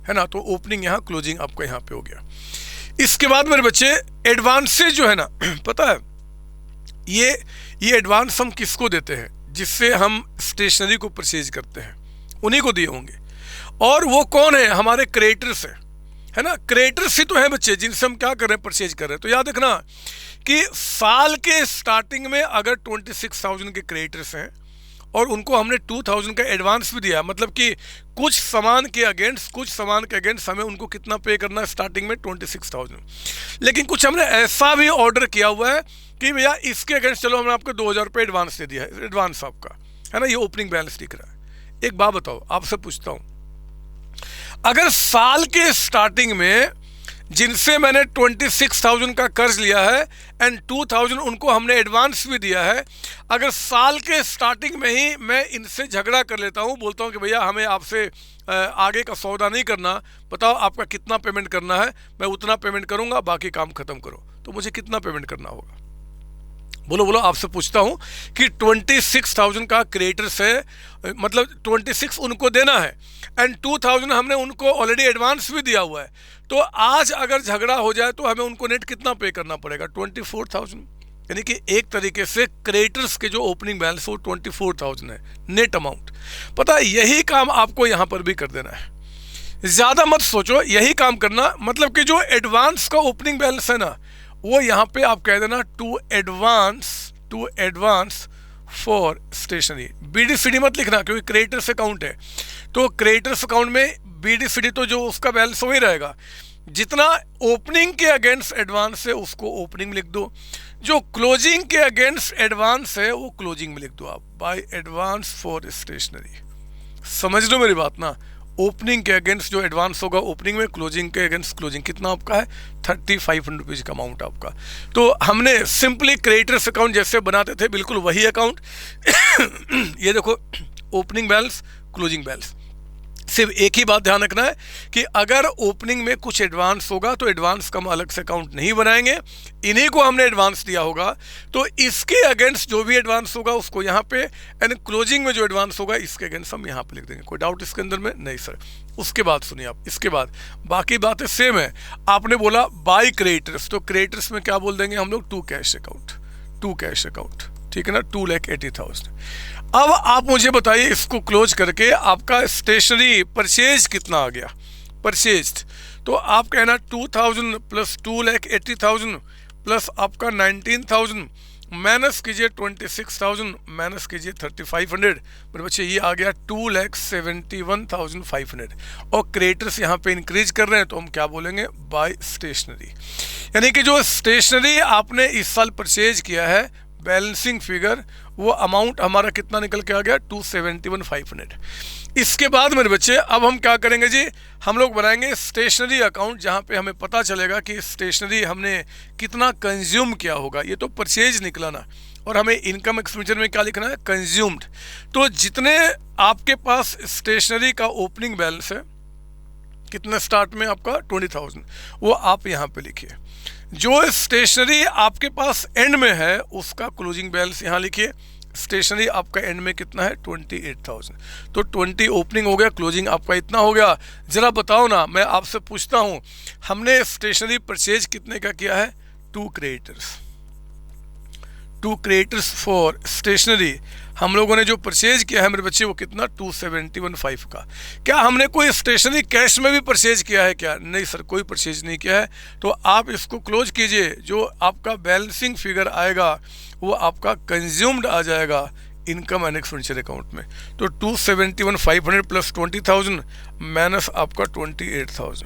है ना। तो ओपनिंग यहाँ, क्लोजिंग आपका यहाँ पे हो गया। इसके बाद मेरे बच्चे एडवांसेज जो है ना, पता है ये एडवांस हम किसको देते हैं, जिससे हम स्टेशनरी को परचेज करते हैं, उन्हीं को दिए होंगे। और वो कौन है, हमारे क्रेडिटर्स है ना। क्रेडिटर्स ही तो है बच्चे जिनसे हम क्या कर रहे हैं, परचेज कर रहे हैं। तो याद रखना कि साल के स्टार्टिंग में अगर 26,000 के क्रेडिटर्स हैं और उनको हमने 2,000 का एडवांस भी दिया, मतलब कि कुछ सामान के अगेंस्ट हमें उनको कितना पे करना है स्टार्टिंग में, 26,000। लेकिन कुछ हमने ऐसा भी ऑर्डर किया हुआ है कि भैया इसके अगेंस्ट चलो हमने आपको 2,000 रुपये एडवांस दे दिया है, एडवांस आपका, है ना। ये ओपनिंग बैलेंस दिख रहा है। एक बात बताओ, आपसे पूछता हूँ, अगर साल के स्टार्टिंग में जिनसे मैंने 26,000 का कर्ज लिया है एंड 2,000 उनको हमने एडवांस भी दिया है, अगर साल के स्टार्टिंग में ही मैं इनसे झगड़ा कर लेता हूँ, बोलता हूँ कि भैया हमें आपसे आगे का सौदा नहीं करना, बताओ आपका कितना पेमेंट करना है, मैं उतना पेमेंट करूँगा, बाकी काम खत्म करो, तो मुझे कितना पेमेंट करना होगा, बोलो। आपसे पूछता हूँ कि 26,000 का क्रेडिटर्स है, मतलब 26 उनको देना है एंड 2,000 हमने उनको ऑलरेडी एडवांस भी दिया हुआ है। तो आज अगर झगड़ा हो जाए तो हमें उनको नेट कितना पे करना पड़ेगा, 24,000। यानी कि एक तरीके से क्रेडिटर्स के जो ओपनिंग बैलेंस वो 24,000 है नेट अमाउंट। पता है, यही काम आपको यहाँ पर भी कर देना है, ज़्यादा मत सोचो, यही काम करना। मतलब कि जो एडवांस का ओपनिंग बैलेंस है ना, वो यहाँ पे आप कह देना to advance for stationery. BD/CD मत लिखना क्योंकि क्रेडिटर्स अकाउंट है, तो क्रेडिटर्स अकाउंट में BD/CD तो जो उसका बैलेंस वही रहेगा, जितना ओपनिंग के अगेंस्ट एडवांस है उसको ओपनिंग लिख दो, जो क्लोजिंग के अगेंस्ट एडवांस है वो क्लोजिंग में लिख दो आप, बाय एडवांस फॉर स्टेशनरी। समझ लो मेरी बात ना, ओपनिंग के अगेंस्ट जो एडवांस होगा ओपनिंग में, क्लोजिंग के अगेंस्ट क्लोजिंग। कितना आपका है? 3500 रुपीज़ का अमाउंट आपका। तो हमने सिंपली क्रेडिटर्स अकाउंट जैसे बनाते थे बिल्कुल वही अकाउंट ये देखो, ओपनिंग बैलेंस, क्लोजिंग बैलेंस। सिर्फ एक ही बात ध्यान रखना है कि अगर ओपनिंग में कुछ एडवांस होगा तो एडवांस का हम अलग से अकाउंट नहीं बनाएंगे, इन्हीं को हमने एडवांस दिया होगा तो इसके अगेंस्ट जो भी एडवांस होगा उसको यहाँ पे, एंड क्लोजिंग में जो एडवांस होगा इसके अगेंस्ट हम यहाँ पे लिख देंगे। कोई डाउट इसके अंदर में? नहीं सर। उसके बाद सुनिए आप, इसके बाद बाकी बातें सेम है। आपने बोला बाय क्रेडिटर्स, तो क्रेडिटर्स में क्या बोल देंगे हम लोग? To cash account, to cash account, ठीक है ना, 2,80,000। अब आप मुझे बताइए इसको क्लोज करके आपका स्टेशनरी परचेज कितना आ गया? परचेज तो आप कहना 2,000 प्लस 2,80,000 प्लस आपका 19,000 माइनस कीजिए 26,000 माइनस कीजिए 3,500, मेरे बच्चे ये आ गया 2,71,500। और क्रेडिटर्स यहाँ पे इंक्रीज कर रहे हैं तो हम क्या बोलेंगे? By stationery. यानी कि जो स्टेशनरी आपने इस साल परचेज किया है, बैलेंसिंग फिगर, वो अमाउंट हमारा कितना निकल के आ गया? 271,500। इसके बाद मेरे बच्चे अब हम क्या करेंगे जी? हम लोग बनाएंगे स्टेशनरी अकाउंट, जहाँ पे हमें पता चलेगा कि स्टेशनरी हमने कितना कंज्यूम किया होगा। ये तो परचेज निकला ना, और हमें इनकम एक्सपेंडिचर में क्या लिखना है? कंज्यूम्ड। तो जितने आपके पास स्टेशनरी का ओपनिंग बैलेंस है, कितना स्टार्ट में आपका? 20,000, वो आप यहाँ पे लिखिए। जो स्टेशनरी आपके पास एंड में है उसका क्लोजिंग बैलेंस यहाँ लिखिए। स्टेशनरी आपका एंड में कितना है? 28,000। तो 20 ओपनिंग हो गया, क्लोजिंग आपका इतना हो गया। जरा बताओ ना, मैं आपसे पूछता हूँ, हमने स्टेशनरी परचेज कितने का किया है? 2 क्रेडिटर्स, 2 क्रेडिटर्स फॉर स्टेशनरी हम लोगों ने जो परचेज किया है मेरे बच्चे, वो कितना? 271,500 का। क्या हमने कोई स्टेशनरी कैश में भी परचेज किया है क्या? नहीं सर, कोई परचेज नहीं किया है। तो आप इसको क्लोज कीजिए, जो आपका बैलेंसिंग फिगर आएगा वो आपका कंज्यूम्ड आ जाएगा इनकम एंड एक्सपेंडिचर अकाउंट में। तो 271,500 प्लस 20,000 माइनस आपका 28,000,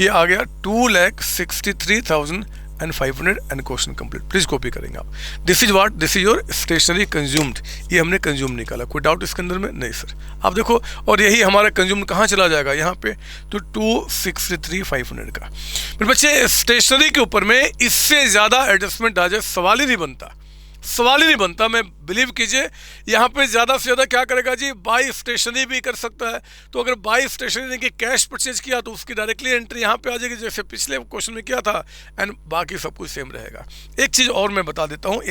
ये आ गया 2,63,500 and question complete. Please copy करेंगे आप। This is what? This is your stationery consumed. ये हमने कंज्यूम निकाला। कोई डाउट इसके अंदर में? नहीं सर। आप देखो, और यही हमारा कंज्यूम कहाँ चला जाएगा? यहाँ पे। तो 263,500 का। फिर बच्चे स्टेशनरी के ऊपर में इससे ज़्यादा एडजस्टमेंट आ जाए सवाल ही नहीं बनता, सवाल ही नहीं बनता। मैं बिलीव कीजिए, यहाँ पे ज़्यादा से ज़्यादा क्या करेगा जी? बाई स्टेशनरी भी कर सकता है। तो अगर बाई स्टेशनरी की कैश परचेज किया तो उसकी डायरेक्टली एंट्री यहाँ पे आ जाएगी, जैसे पिछले क्वेश्चन में किया था, एंड बाकी सब कुछ सेम रहेगा। एक चीज़ और मैं बता देता हूँ,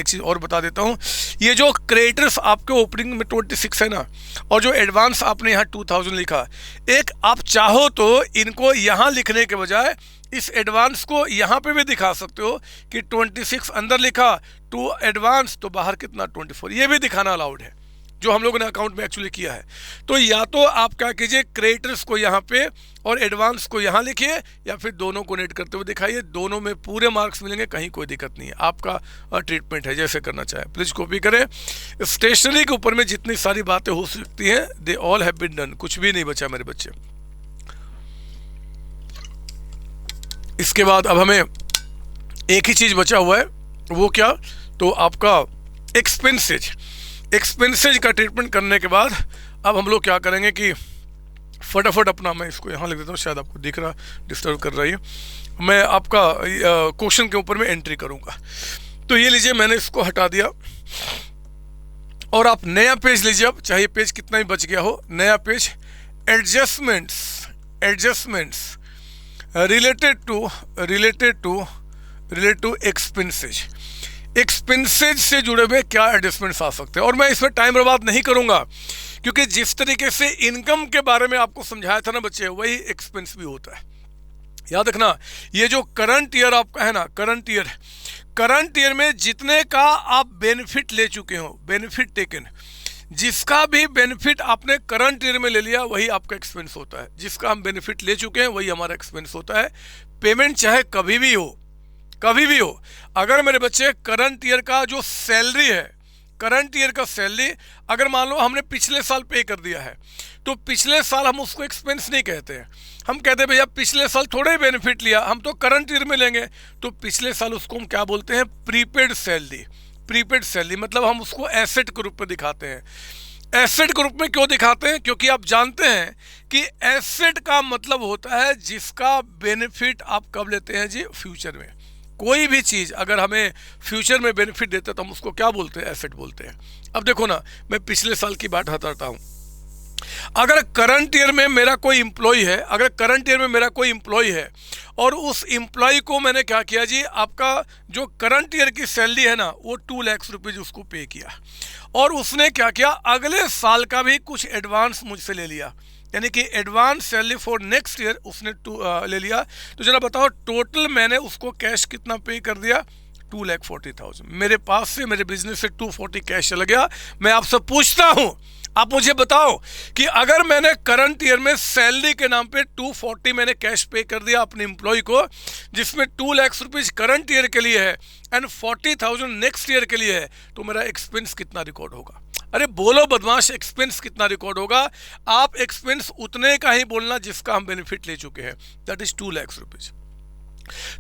ये जो क्रेडिटर्स आपके ओपनिंग में 26 है ना, और जो एडवांस आपने यहाँ 2,000 लिखा, एक आप चाहो तो इनको यहाँ लिखने के बजाय इस एडवांस को यहाँ पे भी दिखा सकते हो कि 26 अंदर लिखा, टू एडवांस तो बाहर कितना? 24। ये भी दिखाना अलाउड है, जो हम लोगों ने अकाउंट में एक्चुअली किया है। तो या तो आप क्या कीजिए, क्रेडिटर्स को यहाँ पे और एडवांस को यहाँ लिखिए, या फिर दोनों को नेट करते हुए दिखाइए। दोनों में पूरे मार्क्स मिलेंगे, कहीं कोई दिक्कत नहीं है। आपका ट्रीटमेंट है, जैसे करना चाहे प्लीज कॉपी करें। स्टेशनरी के ऊपर में जितनी सारी बातें हो सकती हैं, they all have been done. कुछ भी नहीं बचा मेरे बच्चे। इसके बाद अब हमें एक ही चीज़ बचा हुआ है, वो क्या? तो आपका एक्सपेंसेज का ट्रीटमेंट करने के बाद अब हम लोग क्या करेंगे कि फटाफट अपना, मैं इसको यहाँ लिख देता हूँ, शायद आपको दिख रहा, डिस्टर्ब कर रही है। मैं आपका क्वेश्चन के ऊपर में एंट्री करूँगा। तो ये लीजिए, मैंने इसको हटा दिया और आप नया पेज लीजिए। अब चाहे पेज कितना ही बच गया हो, नया page, adjustments related to expenses से जुड़े हुए क्या एडजस्टमेंट्स आ सकते हैं। और मैं इसमें टाइम बर्बाद नहीं करूंगा, क्योंकि जिस तरीके से इनकम के बारे में आपको समझाया था ना बच्चे, वही एक्सपेंस भी होता है। याद रखना, ये जो करंट ईयर आपका है ना, करंट ईयर में जितने का आप बेनिफिट ले चुके हो, बेनिफिट टेकन, जिसका भी बेनिफिट आपने करंट ईयर में ले लिया वही आपका एक्सपेंस होता है। जिसका हम बेनिफिट ले चुके हैं वही हमारा एक्सपेंस होता है। पेमेंट चाहे कभी भी हो, अगर मेरे बच्चे करंट ईयर का जो सैलरी है करंट ईयर का सैलरी अगर मान लो हमने पिछले साल पे कर दिया है तो पिछले साल हम उसको एक्सपेंस नहीं कहते हैं, हम कहते हैं भैया पिछले साल थोड़े ही बेनिफिट लिया, हम तो करंट ईयर में लेंगे। तो पिछले साल उसको हम क्या बोलते हैं, प्रीपेड सैलरी। प्रीपेड सैलरी मतलब हम उसको एसेट के रूप में दिखाते हैं। एसेट के रूप में क्यों दिखाते हैं, क्योंकि आप जानते हैं कि एसेट का मतलब होता है जिसका बेनिफिट आप कब लेते हैं जी, फ्यूचर में। कोई भी चीज़ अगर हमें फ्यूचर में बेनिफिट देता है तो हम उसको क्या बोलते हैं, एसेट बोलते हैं। अब देखो ना, मैं पिछले साल की बात बताता हूँ। अगर करंट ईयर में मेरा कोई एम्प्लॉय है, अगर करंट ईयर में मेरा कोई एम्प्लॉय है और उस एम्प्लॉय को मैंने क्या किया जी, आपका जो करंट ईयर की सैलरी है ना वो 2 लाख रुपये उसको पे किया, और उसने क्या किया, अगले साल का भी कुछ एडवांस मुझसे ले लिया, यानी कि advance salary for next year उसने ले लिया। तो जरा बताओ टोटल मैंने उसको कैश कितना पे कर दिया, 2,40,000। मेरे पास से, मेरे बिजनेस से 240 कैश चला गया। मैं आपसे पूछता हूं, आप मुझे बताओ कि अगर मैंने करंट ईयर में सैलरी के नाम पे 240 मैंने कैश पे कर दिया अपने एम्प्लॉय को, जिसमें 2 लाख रुपीज करंट ईयर के लिए है एंड 40,000 नेक्स्ट ईयर के लिए है, तो मेरा एक्सपेंस कितना रिकॉर्ड होगा? अरे बोलो बदमाश, एक्सपेंस कितना रिकॉर्ड होगा? आप एक्सपेंस उतने का ही बोलना जिसका हम बेनिफिट ले चुके हैं, दैट इज 2 लाख रुपीज।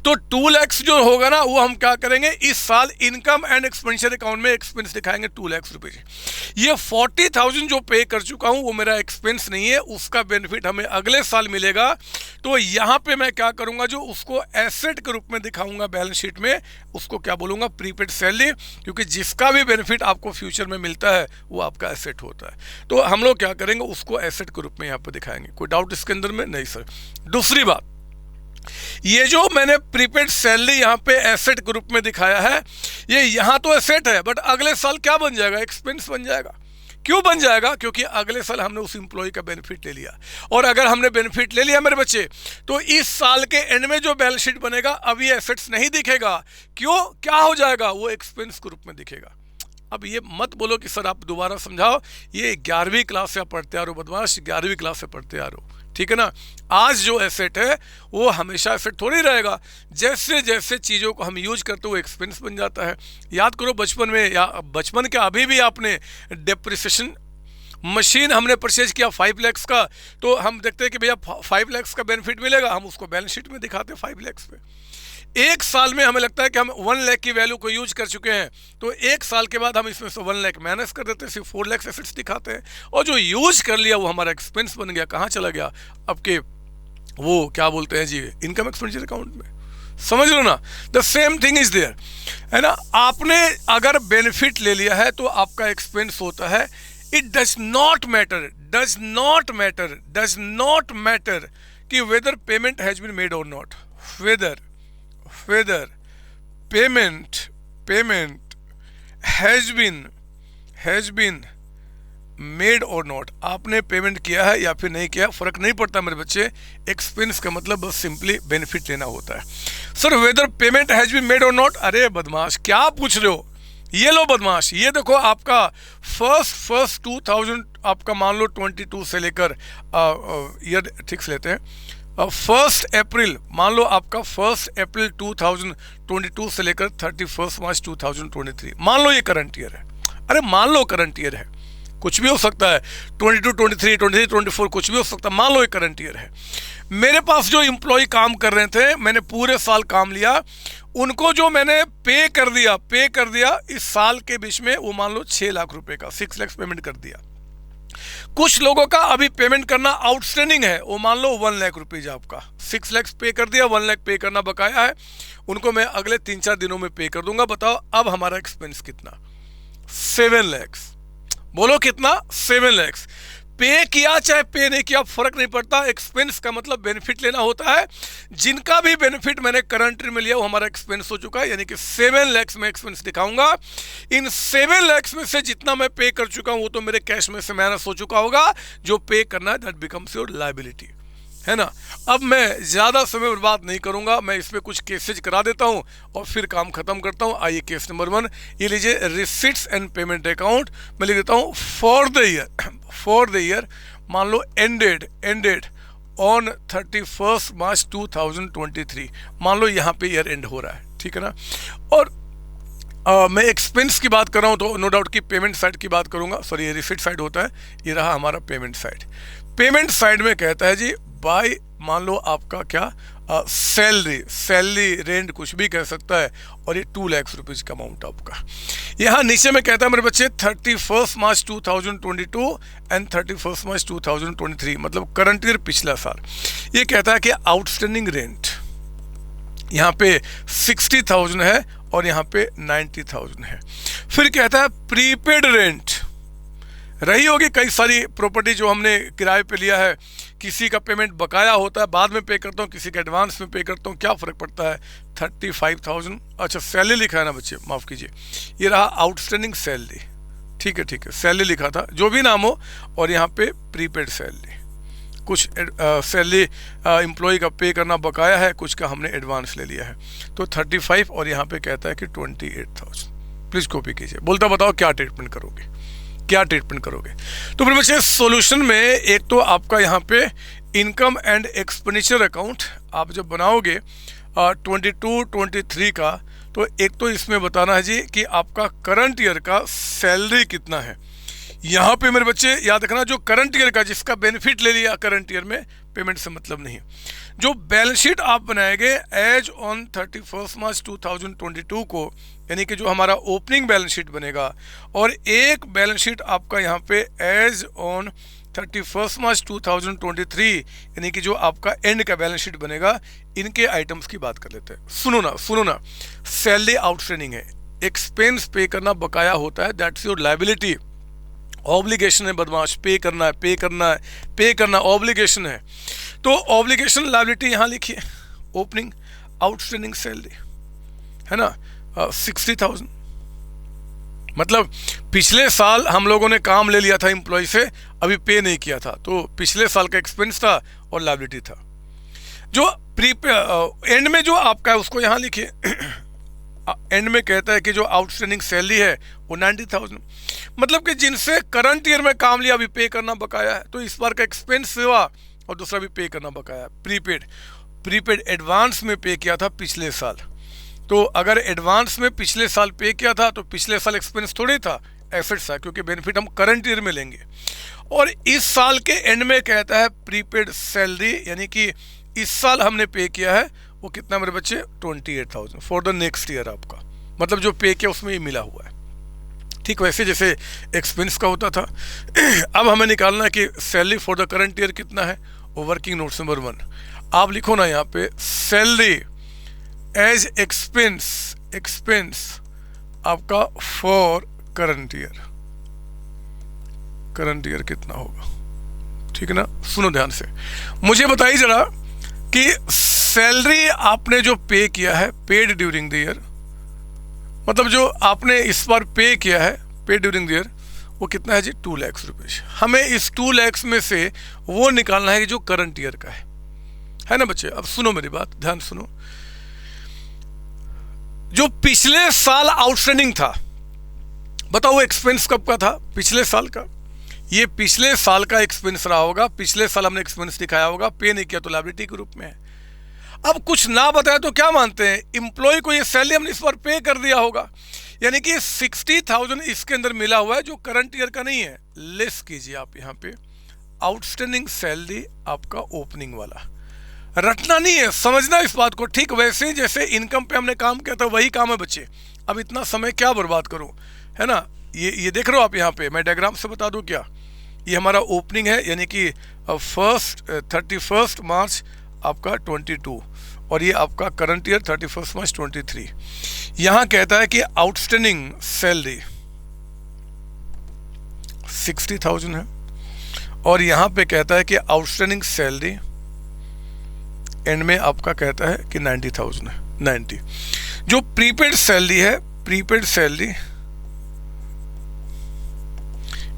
तो 2 लाख जो होगा ना वो हम क्या करेंगे, इस साल इनकम एंड एक्सपेंडिचर अकाउंट में एक्सपेंस दिखाएंगे 2 लाख रुपए। ये 40,000 जो पे कर चुका हूं वो मेरा एक्सपेंस नहीं है, उसका बेनिफिट हमें अगले साल मिलेगा। तो यहां पे मैं क्या करूंगा, जो उसको एसेट के रूप में दिखाऊंगा बैलेंस शीट में, उसको क्या बोलूंगा, प्रीपेड सैलरी, क्योंकि जिसका भी बेनिफिट आपको फ्यूचर में मिलता है वो आपका एसेट होता है। तो हम लोग क्या करेंगे, उसको एसेट के रूप में यहाँ पे दिखाएंगे। कोई डाउट इसके अंदर में? नहीं सर। दूसरी बात, ये जो मैंने प्रीपेड सैलरी यहाँ पे एसेट के रूप में दिखाया है, ये यहाँ तो एसेट है बट अगले साल क्या बन जाएगा, एक्सपेंस बन जाएगा। क्यों बन जाएगा? क्योंकि अगले साल हमने उस एम्प्लॉय का बेनिफिट ले लिया, और अगर हमने बेनिफिट ले लिया मेरे बच्चे, तो इस साल के एंड में जो बैलेंस शीट बनेगा अभी एसेट्स नहीं दिखेगा। क्यों? क्या हो जाएगा, वो एक्सपेंस के रूप में दिखेगा। अब ये मत बोलो कि सर आप दोबारा समझाओ, ये 11वीं क्लास से पढ़ते आ रहे हो बदमाश, 11वीं क्लास से पढ़ते आ रहे हो, ठीक है ना। आज जो एसेट है वो हमेशा एसेट थोड़ी रहेगा, जैसे जैसे चीज़ों को हम यूज करते हो एक्सपेंस बन जाता है। याद करो बचपन में, या बचपन के अभी भी आपने डेप्रिसिएशन मशीन हमने परचेज किया 5 लाख का, तो हम देखते हैं कि भैया 5 लाख का बेनिफिट मिलेगा, हम उसको बैलेंस शीट में दिखाते हैं 5 लाख पे। एक साल में हमें लगता है कि हम 1 लाख की वैल्यू को यूज कर चुके हैं, तो एक साल के बाद हम इसमें से 1 लाख माइनस कर देते हैं, सिर्फ 4 लाख एसेट्स दिखाते हैं, और जो यूज कर लिया वो हमारा एक्सपेंस बन गया। कहाँ चला गया? आपके वो क्या बोलते हैं जी, इनकम एक्सपेंडिचर अकाउंट में। समझ लो ना, the same thing is there, है ना। आपने अगर बेनिफिट ले लिया है तो आपका एक्सपेंस होता है। It does not matter, does not matter, does not matter कि whether payment has been made और not, whether payment has been made or not, आपने पेमेंट किया है या फिर नहीं किया, फर्क नहीं पड़ता मेरे बच्चे। एक्सपेंस का मतलब बस सिंपली बेनिफिट लेना होता है। Sir whether payment has been made और नॉट, अरे बदमाश क्या पूछ रहे हो? ये लो बदमाश, ये देखो आपका फर्स्ट 2000, आपका मान लो 22 से लेकर ईयर ठीक से लेते हैं, 1 अप्रैल, मान लो आपका 1 अप्रैल 2022 से लेकर 31 मार्च 2023, मान लो ये करंट ईयर है। अरे मान लो करंट ईयर है, कुछ भी हो सकता है, 22, 23, 24 कुछ भी हो सकता है, मान लो ये करंट ईयर है। मेरे पास जो एम्प्लॉय काम कर रहे थे, मैंने पूरे साल काम लिया, उनको जो मैंने पे कर दिया इस साल के बीच में, वो मान लो 6 लाख रुपए का 6 लाख पेमेंट कर दिया। कुछ लोगों का अभी पेमेंट करना आउटस्टैंडिंग है, वो मान लो 1 लाख रुपीज आपका 6 लाख पे कर दिया, 1 लाख पे करना बकाया है, उनको मैं अगले 3-4 दिनों में पे कर दूंगा। बताओ अब हमारा एक्सपेंस कितना? 7 लाख। बोलो कितना? 7 लाख। पे किया चाहे पे नहीं किया फर्क नहीं पड़ता, एक्सपेंस का मतलब बेनिफिट लेना होता है। जिनका भी बेनिफिट मैंने करंट में लिया वो हमारा एक्सपेंस हो चुका है, यानी कि 7 लाख में एक्सपेंस दिखाऊंगा। इन 7 लाख में से जितना मैं पे कर चुका हूं वो तो मेरे कैश में से माइनस हो चुका होगा, जो पे करना है दैट बिकम्स योर लायबिलिटी, है ना। अब मैं ज़्यादा समय बर्बाद नहीं करूंगा, मैं इसमें कुछ केसेज करा देता हूं और फिर काम खत्म करता हूं। आइए केस नंबर 1, ये लीजिए, रिसिट्स एंड पेमेंट अकाउंट। मैं लिख देता हूं फॉर द ईयर मान लो एंडेड ऑन 31 मार्च 2023, मान लो यहाँ पे ईयर एंड हो रहा है, ठीक है ना। और मैं एक्सपेंस की बात कर रहा हूँ तो नो डाउट कि पेमेंट साइड की बात करूँगा, सॉरी ये रिसिट साइड होता है, ये रहा हमारा पेमेंट साइड। पेमेंट साइड में कहता है जी बाय, मान लो आपका क्या सैलरी रेंट कुछ भी कह सकता है, और ये 2 लाख रुपीज़ का अमाउंट आपका। यहाँ नीचे में कहता है मेरे बच्चे 31 मार्च 2022 एंड 31 मार्च 2023, मतलब करंट ईयर पिछला साल। ये कहता है कि आउटस्टैंडिंग रेंट यहाँ पे 60,000 है और यहाँ पे 90,000 है। फिर कहता है प्रीपेड रेंट रही होगी, कई सारी प्रॉपर्टी जो हमने किराए पे लिया है, किसी का पेमेंट बकाया होता है, बाद में पे करता हूँ, किसी का एडवांस में पे करता हूँ, क्या फ़र्क पड़ता है, 35,000। अच्छा सैलरी लिखा है ना बच्चे, माफ़ कीजिए, ये रहा आउटस्टैंडिंग सैलरी, ठीक है, सैलरी लिखा था, जो भी नाम हो, और यहाँ पे प्रीपेड सैलरी, कुछ सैलरी एम्प्लॉय का पे करना बकाया है, कुछ का हमने एडवांस ले लिया है, तो 35 और यहाँ पे कहता है कि 28,000। प्लीज़ कॉपी कीजिए, बोलता बताओ क्या ट्रीटमेंट करोगे, क्या ट्रीटमेंट करोगे। तो फिर बच्चे सोल्यूशन में एक तो आपका यहाँ पे इनकम एंड एक्सपेंडिचर अकाउंट आप जब बनाओगे 22-23 का, तो एक तो इसमें बताना है जी कि आपका करंट ईयर का सैलरी कितना है। यहाँ पे मेरे बच्चे याद रखना, जो करंट ईयर का जिसका बेनिफिट ले लिया करंट ईयर में, पेमेंट से मतलब नहीं। जो बैलेंस शीट आप बनाएंगे एज ऑन 31 मार्च 2022 को, यानी कि जो हमारा ओपनिंग बैलेंस शीट बनेगा, और एक बैलेंस शीट आपका यहाँ पे एज ऑन 31 मार्च 2023, यानी कि जो आपका एंड का बैलेंस शीट बनेगा, इनके आइटम्स की बात कर लेते हैं। सुनो ना, सैलरी आउटस्टैंडिंग है, एक्सपेंस पे करना बकाया होता है, दैट्स योर लायबिलिटी। ऑब्लिगेशन है बदमाश, पे करना ऑब्लिगेशन है, तो ऑब्लिगेशन लायबिलिटी यहाँ लिखिए, ओपनिंग आउटस्टैंडिंग सैलरी है ना 60,000। मतलब पिछले साल हम लोगों ने काम ले लिया था एम्प्लॉय से, अभी पे नहीं किया था, तो पिछले साल का एक्सपेंस था और लायबिलिटी था। जो एंड में जो आपका है उसको यहाँ लिखिए, एंड में कहता है कि जो आउटस्टैंडिंग सैलरी है वो 90,000, मतलब कि जिनसे करंट ईयर में काम लिया अभी पे करना बकाया है, तो इस बार का एक्सपेंस हुआ और दूसरा भी पे करना बकाया है। प्रीपेड एडवांस में पे किया था पिछले साल, तो अगर एडवांस में पिछले साल पे किया था तो पिछले साल एक्सपेंस थोड़े था, एसेट्स है, क्योंकि बेनिफिट हम करंट ईयर में लेंगे। और इस साल के एंड में कहता है प्रीपेड सैलरी, यानी कि इस साल हमने पे किया है वो कितना मेरे बच्चे 28,000 फॉर द नेक्स्ट ईयर आपका, मतलब जो पे किया उसमें ये मिला हुआ है। ठीक वैसे जैसे एक्सपेंस का होता था। अब हमें निकालना है कि salary for the current year कितना है, वो वर्किंग नोट्स नंबर 1 आप लिखो ना यहाँ पे, सैलरी एज एक्सपेंस आपका फॉर करंट ईयर कितना होगा, ठीक है ना। सुनो ध्यान से, मुझे बताइए जरा कि सैलरी आपने जो पे किया है पेड ड्यूरिंग द ईयर, मतलब जो आपने इस बार पे किया है पेड ड्यूरिंग द ईयर, वो कितना है जी 2 लाख रुपये। हमें इस 2 लाख में से वो निकालना है जो करंट ईयर का है ना बच्चे। अब सुनो मेरी बात, ध्यान सुनो, जो पिछले साल आउटस्टैंडिंग था, बताओ वो एक्सपेंस कब का था, पिछले साल का। ये पिछले साल का एक्सपेंस रहा होगा, पिछले साल हमने एक्सपेंस दिखाया होगा, पे नहीं किया तो लायबिलिटी के रूप में है। अब कुछ ना बताया तो क्या मानते हैं, एम्प्लॉय को ये सैलरी हमने इस बार पे कर दिया होगा, यानी कि 60,000 इसके अंदर मिला हुआ है जो करंट ईयर का नहीं है। लेस कीजिए आप यहाँ पे आउटस्टैंडिंग सैलरी आपका ओपनिंग वाला, रटना नहीं है, समझना इस बात को। ठीक वैसे ही जैसे इनकम पे हमने काम किया था वही काम है बच्चे, अब इतना समय क्या बर्बाद करूं, है ना। ये देख रहे हो आप यहाँ पे, मैं डायग्राम से बता दूं क्या, ये हमारा ओपनिंग है, यानी कि 31 मार्च आपका 22, और ये आपका करंट ईयर 31 मार्च 23। यहाँ कहता है कि आउटस्टैंडिंग सैलरी 60,000 है, और यहाँ पे कहता है कि आउटस्टैंडिंग सैलरी एंड में आपका कहता है कि 90,000 है, 90। जो प्रीपेड सैलरी है, प्रीपेड सैलरी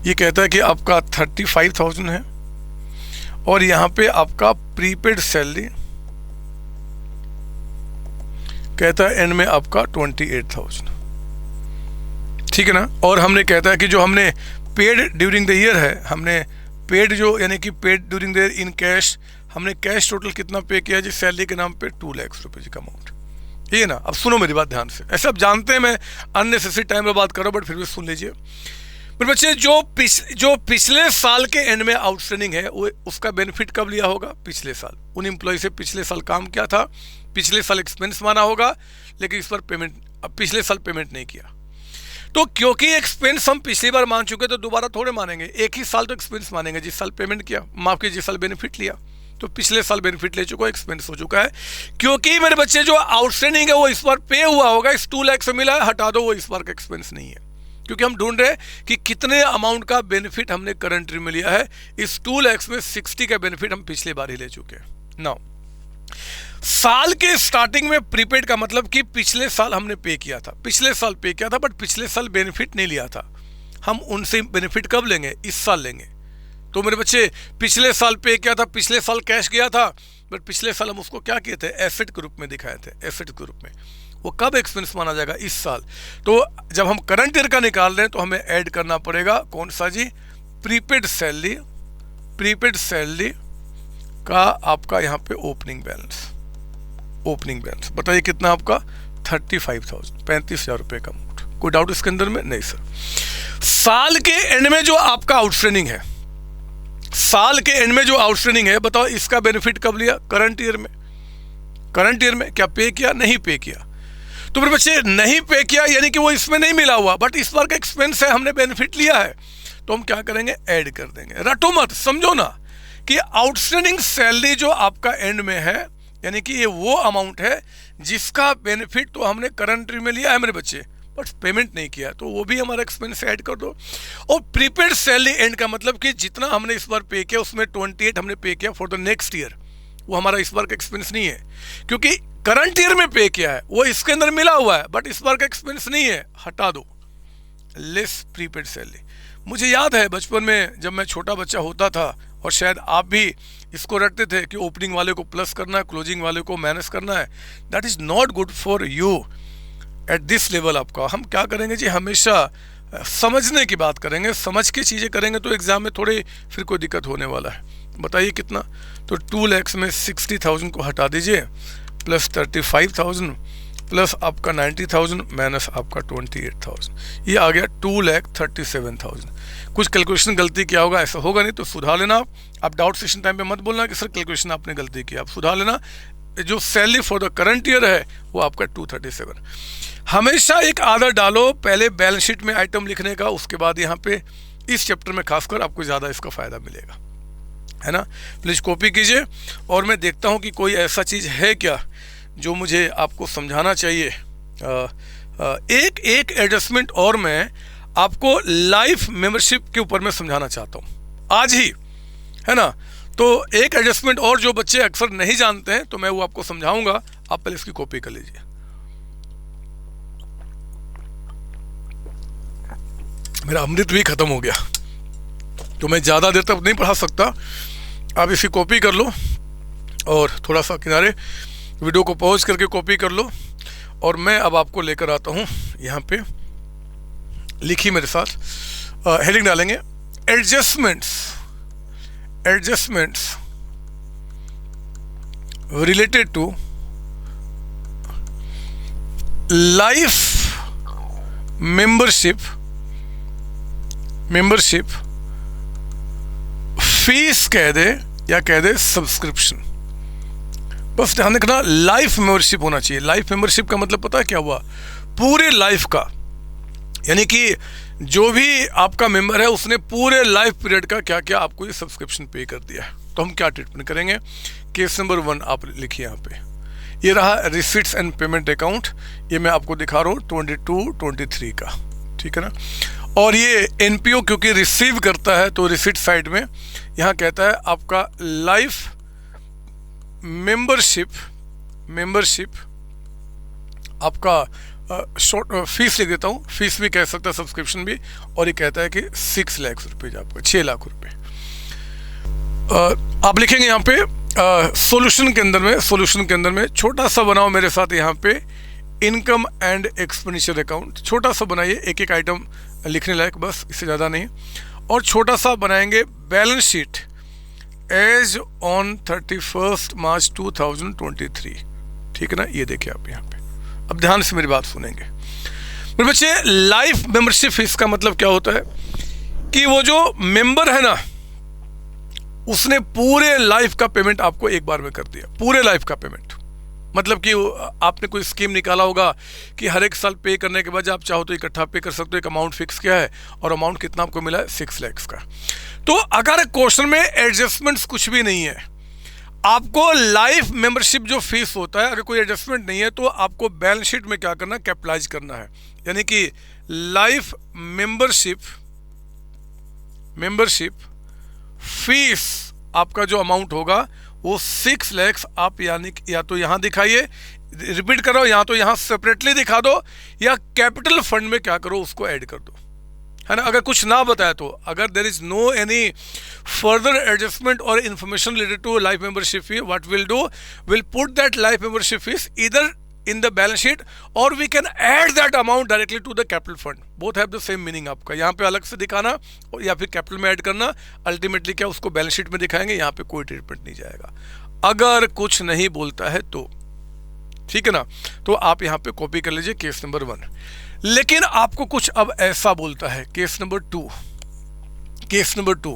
ये कहता है कि आपका 35,000 है, और यहाँ पे आपका प्रीपेड सैलरी कहता है एंड में आपका 28,000, ठीक है ना। और हमने कहता है कि जो हमने पेड ड्यूरिंग द ईयर है, हमने पेड जो यानी कि paid during the year in cash, हमने कैश टोटल कितना पे किया जी सैलरी के नाम पे 2 लाख रुपए का अमाउंट, ठीक है ना। अब सुनो मेरी बात ध्यान से, ऐसे आप जानते हैं मैं अननेसेसरी टाइम में बात कर रहा हूँ, बट फिर भी सुन लीजिए मेरे बच्चे। जो पिछले साल के एंड में आउटस्टैंडिंग है वो उसका बेनिफिट कब लिया होगा? पिछले साल। उन एम्प्लॉय से पिछले साल काम किया था, पिछले साल एक्सपेंस माना होगा, लेकिन इस पर पिछले साल पेमेंट नहीं किया। तो क्योंकि एक्सपेंस हम पिछली बार मान चुके तो दोबारा थोड़े मानेंगे, एक ही साल तो एक्सपेंस मानेंगे जिस साल पेमेंट किया, माफ कीजिए जिस साल बेनिफिट लिया। तो पिछले साल बेनिफिट ले चुका, एक्सपेंस हो चुका है। क्योंकि मेरे बच्चे जो आउटस्टैंडिंग है वो इस बार पे हुआ होगा, इस 2 लाख से मिला है, हटा दो, वो इस बार का एक्सपेंस नहीं है। क्योंकि हम ढूंढ रहे हैं कि कितने अमाउंट का बेनिफिट हमने करंट ईयर में लिया है। इस 2 लाख में 60 का बेनिफिट हम पिछले बार ही ले चुके हैं। नाउ साल के स्टार्टिंग में प्रीपेड का मतलब कि पिछले साल हमने पे किया था, पिछले साल पे किया था, बट पिछले साल बेनिफिट नहीं लिया था। हम उनसे बेनिफिट कब लेंगे? इस साल लेंगे। तो मेरे बच्चे पिछले साल पे किया था, पिछले साल कैश गया था, बट पिछले साल हम उसको क्या किए थे? एसेट के रूप में दिखाए थे, एसेट के रूप में। वो कब एक्सपेंस माना जाएगा? इस साल। तो जब हम करंट ईयर का निकाल रहे हैं तो हमें ऐड करना पड़ेगा कौन सा जी? Prepaid salary. प्रीपेड सैलरी का आपका यहाँ पे ओपनिंग बैलेंस, ओपनिंग बैलेंस बताइए कितना आपका? 35,000, 35,000 रुपये का अमाउंट। कोई डाउट इसके अंदर में? नहीं सर। साल के एंड में जो आपका आउटस्टैंडिंग है, साल के एंड में जो आउटस्टैंडिंग है, बताओ इसका बेनिफिट कब लिया? करंट ईयर में। करंट ईयर में क्या पे किया? नहीं पे किया। तो मेरे बच्चे नहीं पे किया यानी कि वो इसमें नहीं मिला हुआ, बट इस बार का एक्सपेंस है, हमने बेनिफिट लिया है, तो हम क्या करेंगे? ऐड कर देंगे। रटो मत, समझो ना कि आउटस्टैंडिंग सैलरी जो आपका एंड में है, यानी कि ये वो अमाउंट है जिसका बेनिफिट तो हमने करंट ईयर में लिया है मेरे बच्चे, बट पेमेंट नहीं किया, तो वो भी हमारा एक्सपेंस ऐड कर दो। और प्रीपेड सैलरी एंड का मतलब कि जितना हमने इस बार पे किया उसमें 28 हमने पे किया फॉर द नेक्स्ट ईयर, वो हमारा इस बार का एक्सपेंस नहीं है। क्योंकि करंट ईयर में पे किया है वो इसके अंदर मिला हुआ है, बट इस बार का एक्सपेंस नहीं है, हटा दो। Less prepaid salary. मुझे याद है बचपन में जब मैं छोटा बच्चा होता था, और शायद आप भी इसको रखते थे कि ओपनिंग वाले को प्लस करना है, क्लोजिंग वाले को माइनस करना है। That is not good for you at this level. आपका हम क्या करेंगे जी? हमेशा समझने की बात करेंगे, समझ के चीज़ें करेंगे तो एग्जाम में थोड़ी फिर कोई दिक्कत होने वाला है। बताइए कितना? तो 2 लाख में 60,000 को हटा दीजिए, प्लस 35,000, प्लस आपका 90,000, माइनस आपका 28,000, ये आ गया 2,37,000। कुछ कैलकुलेशन गलती किया होगा, ऐसा होगा नहीं तो सुधार लेना। आप डाउट सेशन टाइम पे मत बोलना कि सर कैलकुलेशन आपने गलती की, आप सुधार लेना। जो salary for the current year है वो आपका 237। हमेशा एक आदत डालो पहले बैलेंस शीट में आइटम लिखने का, उसके बाद यहाँ पे इस चैप्टर में खासकर आपको ज़्यादा इसका फ़ायदा मिलेगा, है ना। प्लीज़ कॉपी कीजिए, और मैं देखता हूँ कि कोई ऐसा चीज़ है क्या जो मुझे आपको समझाना चाहिए। एक एडजस्टमेंट और मैं आपको लाइफ मेंबरशिप के ऊपर मैं समझाना चाहता हूँ आज ही, है ना। तो एक एडजस्टमेंट और जो बच्चे अक्सर नहीं जानते हैं तो मैं वो आपको समझाऊंगा, आप पहले इसकी कॉपी कर लीजिए। मेरा अमृत भी खत्म हो गया तो मैं ज़्यादा देर तक नहीं पढ़ा सकता, आप इसकी कॉपी कर लो और थोड़ा सा किनारे वीडियो को पॉज करके कॉपी कर लो। और मैं अब आपको लेकर आता हूँ यहाँ पे, लिखिए मेरे साथ, हेडिंग डालेंगे adjustments related to life membership fees कह दे या कह दे सब्सक्रिप्शन। बस ध्यान रखना लाइफ मेंबरशिप होना चाहिए। लाइफ मेंबरशिप का मतलब पता है क्या हुआ? पूरे लाइफ का, यानी कि जो भी आपका मेंबर है उसने पूरे लाइफ पीरियड का क्या क्या आपको ये सब्सक्रिप्शन पे कर दिया है। तो हम क्या ट्रीटमेंट करेंगे? केस नंबर 1 आप लिखिए यहाँ पे, ये रहा रिसिट्स एंड पेमेंट अकाउंट, ये मैं आपको दिखा रहा हूँ 22-23 का, ठीक है ना। और ये एनपीओ क्योंकि रिसीव करता है तो रिसिट साइड में यहाँ कहता है आपका लाइफ मेंबरशिप आपका शॉर्ट फीस लिख देता हूँ, फीस भी कह सकता है, सब्सक्रिप्शन भी, और ये कहता है कि 6 लाख रुपये, आपका 6 लाख रुपये। आप लिखेंगे यहाँ पे सॉल्यूशन के अंदर में छोटा सा बनाओ मेरे साथ यहाँ पे इनकम एंड एक्सपेंडिचर अकाउंट, छोटा सा बनाइए, एक एक आइटम लिखने लायक, बस इससे ज़्यादा नहीं। और छोटा सा बनाएंगे balance sheet as on 31 March 2023, ठीक है ना। ये देखिए आप यहाँ पे अब ध्यान से मेरी बात सुनेंगे मेरे बच्चे। लाइफ मेंबरशिप फीस का मतलब क्या होता है कि वो जो मेंबर है ना, उसने पूरे लाइफ का पेमेंट आपको एक बार में कर दिया, पूरे लाइफ का पेमेंट। मतलब कि आपने कोई स्कीम निकाला होगा कि हर एक साल पे करने के बाद आप चाहो तो इकट्ठा पे कर सकते हो, एक अमाउंट फिक्स किया है और अमाउंट कितना आपको मिला है 6 लाख का। तो अगर क्वेश्चन में एडजस्टमेंट्स कुछ भी नहीं है, आपको लाइफ मेंबरशिप जो फीस होता है अगर कोई एडजस्टमेंट नहीं है तो आपको बैलेंस शीट में क्या करना, कैपिटलाइज करना है। यानी कि लाइफ मेंबरशिप फीस आपका जो अमाउंट होगा वो 6 लाख आप यानी या तो यहाँ दिखाइए, रिपीट करो, या तो यहाँ सेपरेटली दिखा दो या कैपिटल फंड में क्या करो उसको ऐड कर दो, है ना। अगर कुछ ना बताया तो, अगर there is no any further adjustment और information related to life membership fee, what will do, will put that life membership fees either in the balance sheet or we can add that amount directly to the capital fund. both have the same meaning। आपका यहाँ पे अलग से दिखाना और या फिर capital में ऐड करना, अल्टीमेटली क्या उसको बैलेंस शीट में दिखाएंगे, यहाँ पे कोई ट्रीटमेंट नहीं जाएगा। अगर कुछ नहीं बोलता है तो ठीक है ना, तो आप यहाँ पे कॉपी कर लीजिए केस नंबर 1। लेकिन आपको कुछ अब ऐसा बोलता है केस नंबर 2। केस नंबर 2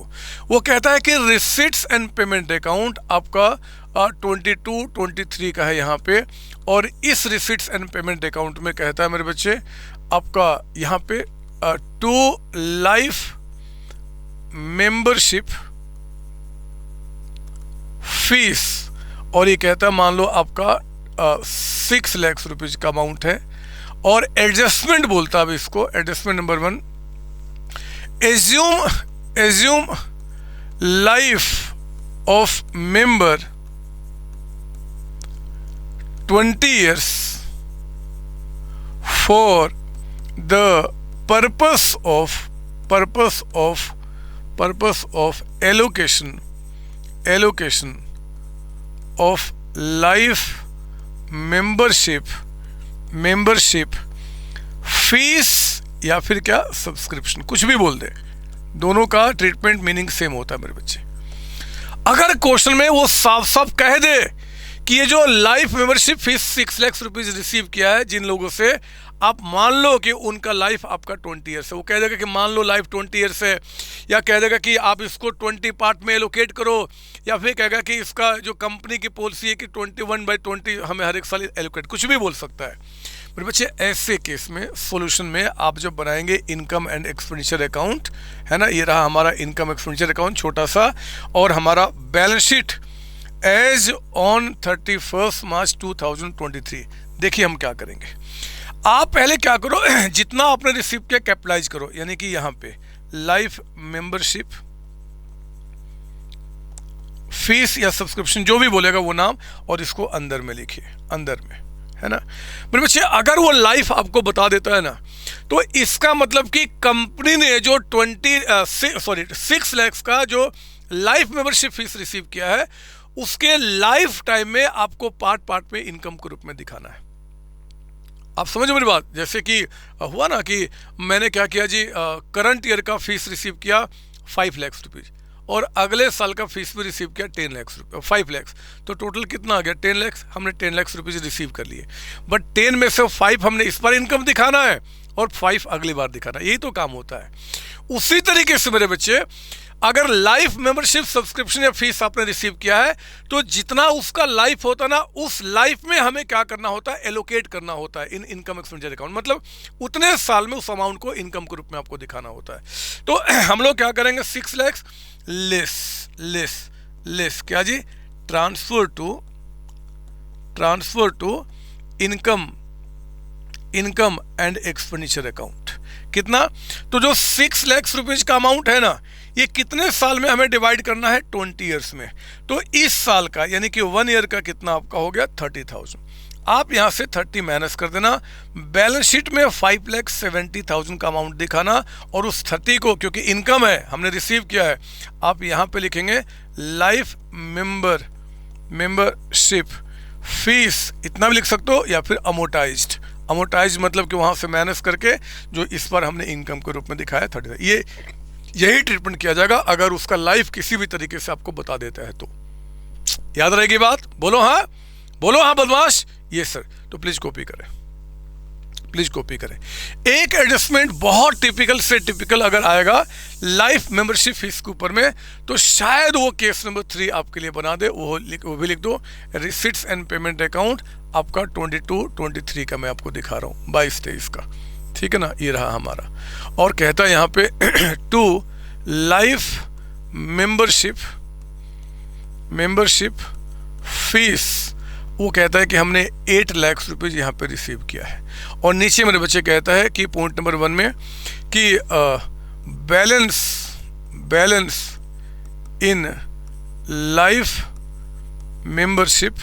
वो कहता है कि रिसिट्स एंड पेमेंट अकाउंट आपका 22-23 का है यहाँ पे, और इस रिसिट्स एंड पेमेंट अकाउंट में कहता है मेरे बच्चे आपका यहाँ पे टू लाइफ मेंबरशिप फीस, और ये कहता है मान लो आपका 6 लाख रुपीज का अमाउंट है, और एडजस्टमेंट बोलता है अब इसको, adjustment number 1, assume life of member 20 years for the purpose of allocation of life membership fees या फिर क्या सब्सक्रिप्शन, कुछ भी बोल दे, दोनों का ट्रीटमेंट मीनिंग सेम होता है मेरे बच्चे। अगर क्वेश्चन में वो साफ साफ कह दे कि ये जो life membership fees 6 lakh rupees receive किया है जिन लोगों से, आप मान लो कि उनका लाइफ आपका 20 ईयर्स है, वो कह देगा कि मान लो लाइफ 20 ईयर्स है, या कह देगा कि आप इसको 20 पार्ट में एलोकेट करो, या फिर कहेगा कि इसका जो कंपनी की पॉलिसी है कि 21/20 हमें हर एक साल एलोकेट, कुछ भी बोल सकता है मेरे बच्चे। ऐसे केस में सॉल्यूशन में आप जब बनाएंगे इनकम एंड एक्सपेंडिचर अकाउंट, है ना, ये रहा हमारा इनकम एक्सपेंडिचर अकाउंट छोटा सा, और हमारा balance sheet as on 31 March 2023। देखिए हम क्या करेंगे, आप पहले क्या करो, जितना आपने रिसीव किया कैपिटलाइज करो, यानी कि यहाँ पे लाइफ मेंबरशिप फीस या सब्सक्रिप्शन जो भी बोलेगा वो नाम, और इसको अंदर में लिखिए, अंदर में, है ना मेरे बच्चे। अगर वो लाइफ आपको बता देता है ना, तो इसका मतलब कि कंपनी ने जो 6 लाख का जो लाइफ मेंबरशिप फीस रिसीव किया है, उसके लाइफ टाइम में आपको पार्ट में इनकम के रूप में दिखाना है। आप समझो मेरी बात। जैसे कि हुआ ना कि मैंने क्या किया जी, करंट ईयर का फीस रिसीव किया 5 लाख रुपीज, और अगले साल का फीस भी रिसीव किया 10 लाख रुपये, 5 लाख, तो टोटल कितना आ गया 10 लाख। हमने 10 लाख रुपीज रिसीव कर लिए, बट 10 में से 5 हमने इस बार इनकम दिखाना है और 5 अगली बार दिखाना है, यही तो काम होता है। उसी तरीके से मेरे बच्चे, अगर लाइफ मेंबरशिप सब्सक्रिप्शन या फीस आपने रिसीव किया है, तो जितना उसका लाइफ होता है ना, उस लाइफ में हमें क्या करना होता है, एलोकेट करना होता है इन इनकम एक्सपेंडिचर अकाउंट, मतलब उतने साल में उस अमाउंट को इनकम के रूप में आपको दिखाना होता है। तो हम लोग क्या करेंगे, 6 लाख लेस क्या जी, transfer to income and expenditure account. कितना, तो जो 6 लाख रुपीज का अमाउंट है ना, ये कितने साल में हमें डिवाइड करना है, 20 ईयर्स में। तो इस साल का यानी कि 1 ईयर का कितना आपका हो गया 30,000। आप यहाँ से 30 माइनस कर देना, बैलेंस शीट में 5,70,000 का अमाउंट दिखाना, और उस 30 को, क्योंकि इनकम है हमने रिसीव किया है, आप यहाँ पे लिखेंगे लाइफ मेंबरशिप फीस, इतना भी लिख सकते हो, या फिर अमोटाइज्ड मतलब कि वहाँ से माइनस करके जो इस पर हमने इनकम के रूप में दिखाया 30। यही ट्रीटमेंट किया जाएगा अगर उसका लाइफ किसी भी तरीके से आपको बता देता है तो। याद रहेगी बात? बोलो हाँ बदमाश। ये सर, तो प्लीज कॉपी करें। प्लीज कॉपी करें। एक एडजस्टमेंट बहुत टिपिकल से टिपिकल अगर आएगा लाइफ मेंबरशिप फीस के ऊपर में, तो शायद वो केस नंबर 3 आपके लिए बना दे, वो भी लिख दो। रिसिट्स एंड पेमेंट अकाउंट आपका 22-23 का मैं आपको दिखा रहा हूँ, 22-23 का, ठीक है ना, ये रहा हमारा। और कहता है यहाँ पे टू लाइफ मेंबरशिप फीस, वो कहता है कि हमने 8 लाख रुपये यहाँ पे रिसीव किया है। और नीचे मेरे बच्चे कहता है कि पॉइंट नंबर 1 में कि balance in life membership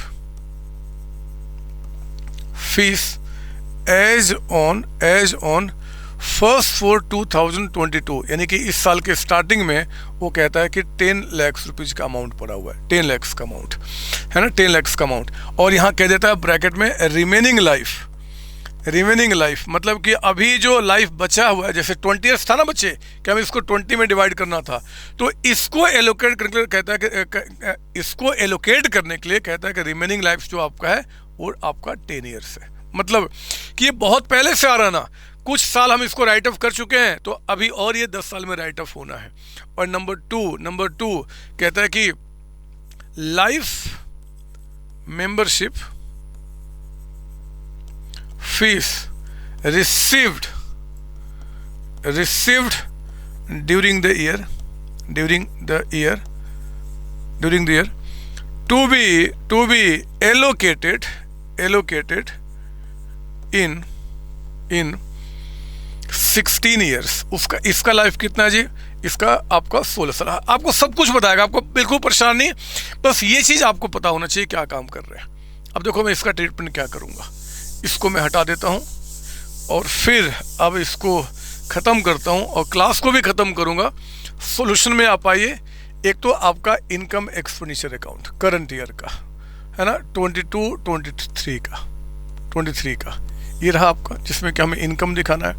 fees as on 1/4/2022, यानी कि इस साल के स्टार्टिंग में वो कहता है कि 10 लाख रुपीज़ का अमाउंट पड़ा हुआ है, 10 लाख का अमाउंट है ना, 10 लाख का अमाउंट। और यहाँ कह देता है ब्रैकेट में रिमेनिंग लाइफ, मतलब कि अभी जो लाइफ बचा हुआ है, जैसे 20 ईयर्स था ना बच्चे, कि हमें इसको 20 में डिवाइड करना था, तो इसको एलोकेट करने के लिए कहता है कि इसको एलोकेट करने के लिए कहता है कि रिमेनिंग लाइफ जो आपका है वो आपका 10 ईयर्स है। मतलब कि ये बहुत पहले से आ रहा ना, कुछ साल हम इसको राइट ऑफ कर चुके हैं, तो अभी और ये 10 साल में राइट ऑफ होना है। और नंबर टू कहता है कि life membership fees received during the year to be allocated in 16 years. इसका लाइफ कितना है जी, इसका आपका 16 साल। आपको सब कुछ बताएगा, आपको बिल्कुल परेशान नहीं, बस ये चीज़ आपको पता होना चाहिए क्या काम कर रहे हैं। अब देखो मैं इसका ट्रीटमेंट क्या करूँगा, इसको मैं हटा देता हूँ और फिर अब इसको ख़त्म करता हूँ और क्लास को भी ख़त्म करूँगा। सॉल्यूशन में आप आइए। एक तो आपका income expenditure account current year का है ना, 23 का ये रहा आपका, जिसमें कि हमें इनकम दिखाना है।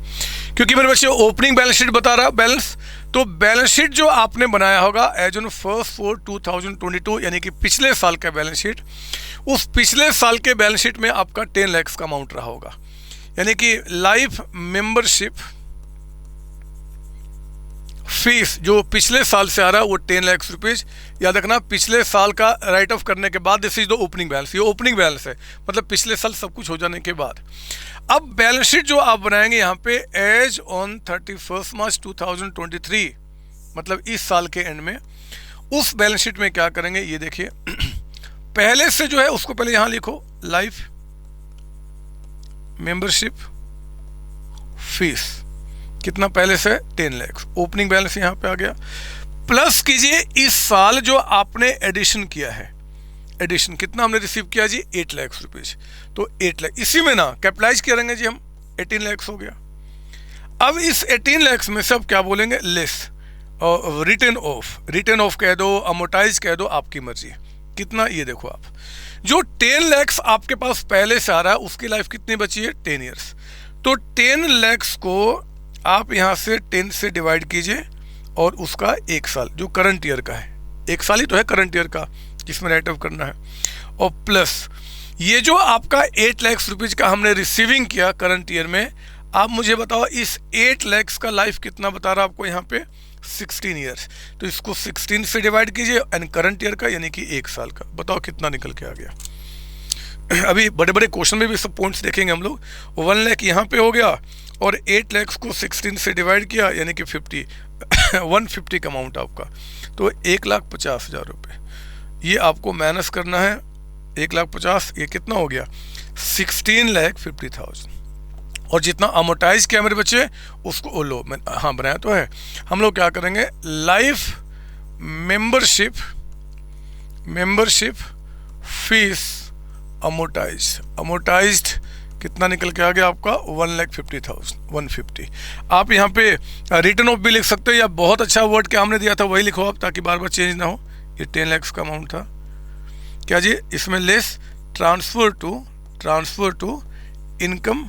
क्योंकि मेरे बच्चे ओपनिंग बैलेंस शीट बता रहा है बैलेंस, तो बैलेंस शीट जो आपने बनाया होगा एज ऑन 1/4/2022, यानी कि पिछले साल का बैलेंस शीट, उस पिछले साल के बैलेंस शीट में आपका 10 लाख का अमाउंट रहा होगा। यानी कि लाइफ मेंबरशिप फीस जो पिछले साल से आ रहा है वो 10 लाख रुपीज़। याद रखना, पिछले साल का राइट ऑफ करने के बाद this is the opening balance, ये ओपनिंग बैलेंस है, मतलब पिछले साल सब कुछ हो जाने के बाद। अब बैलेंस शीट जो आप बनाएंगे यहाँ पे एज ऑन 31 मार्च 2023, मतलब इस साल के एंड में, उस बैलेंस शीट में क्या करेंगे ये देखिए। पहले से जो है उसको पहले यहाँ लिखो, लाइफ मेंबरशिप फीस कितना पहले से 10 लाख, ओपनिंग बैलेंस यहाँ पे आ गया। प्लस कीजिए इस साल जो आपने एडिशन किया है, एडिशन कितना हमने रिसीव किया जी, 8 लाख रुपीज, तो 8 लाख इसी में ना कैपिटलाइज करेंगे जी हम, 18 लाख हो गया। अब इस 18 लाख में से अब क्या बोलेंगे, लेस और रिटर्न ऑफ कह दो, अमोटाइज कह दो, आपकी मर्जी। कितना ये देखो आप, जो 10 लाख आपके पास पहले से आ रहा है उसकी लाइफ कितनी बची है, 10 ईयर्स। तो 10 लाख को आप यहाँ से 10 से डिवाइड कीजिए और उसका 1 साल जो करंट ईयर का है, 1 साल ही तो है करंट ईयर का जिसमें राइट ऑफ करना है। और प्लस ये जो आपका 8 लाख रुपीज़ का हमने रिसीविंग किया करंट ईयर में, आप मुझे बताओ इस 8 लाख का लाइफ कितना बता रहा है आपको यहाँ पे, 16 ईयर्स। तो इसको 16 से डिवाइड कीजिए एंड करंट ईयर का यानी कि 1 साल का, बताओ कितना निकल के आ गया। अभी बड़े बड़े क्वेश्चन में भी सब पॉइंट्स देखेंगे हम लोग। 1 लाख यहाँ पे हो गया और 8 लाख को 16 से डिवाइड किया यानी कि 150 का अमाउंट आपका, तो 1,50,000 रुपये। ये आपको माइनस करना है, 1,50,000 ये कितना हो गया, 16,50,000। और जितना अमोटाइज किया मेरे बच्चे उसको लो, मैं हाँ बनाया तो है। हम लोग क्या करेंगे, लाइफ मेंबरशिप फीस अमोटाइज्ड कितना निकल के आ गया आपका, 1,50,000, 150। आप यहाँ पे रिटर्न ऑफ भी लिख सकते हो, या बहुत अच्छा वर्ड क्या हमने दिया था वही लिखो आप, ताकि बार बार चेंज ना हो। ये 10 लाख का अमाउंट था क्या जी, इसमें less transfer to income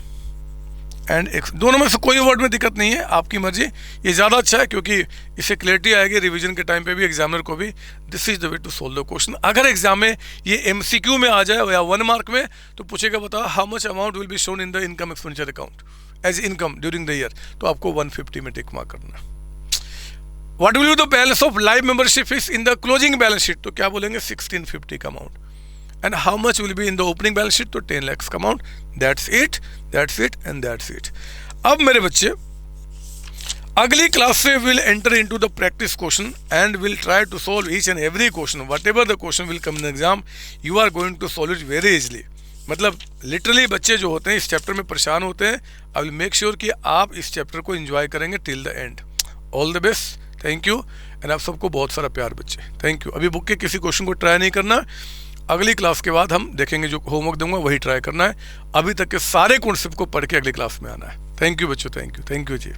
and दोनों में से कोई वर्ड में दिक्कत नहीं है, आपकी मर्जी। ये ज़्यादा अच्छा है क्योंकि इससे क्लैरिटी आएगी रिवीजन के टाइम पे भी, एग्जामिनर को भी। This is the way to solve the question. अगर एग्जाम में ये MCQ में आ जाए या 1 मार्क में, तो पूछेगा बताओ how much amount will be shown in the income expenditure account as income during the year, तो आपको 150 में टिक मार्क करना। What will be the balance of life membership fees in the closing balance sheet, तो क्या बोलेंगे 1650 का amount. And how much will be in the opening balance sheet, तो 10 lakhs का amount. That's it, that's it and that's it. अब मेरे बच्चे अगली क्लास से will enter into the practice question and will try to solve each and every question. Whatever the question will come in exam, you are going to solve it very easily. मतलब literally बच्चे जो होते हैं इस chapter में परेशान होते हैं। आई विल मेक श्योर कि आप इस चैप्टर को एंजॉय करेंगे till the end. All the best, thank you and आप सबको बहुत सारा प्यार बच्चे, थैंक यू। अभी बुक के किसी क्वेश्चन को ट्राई नहीं करना, अगली क्लास के बाद हम देखेंगे, जो होमवर्क दूंगा वही ट्राई करना है। अभी तक के सारे कॉन्सेप्ट को पढ़ के अगली क्लास में आना है। थैंक यू बच्चों, thank you, thank you ji.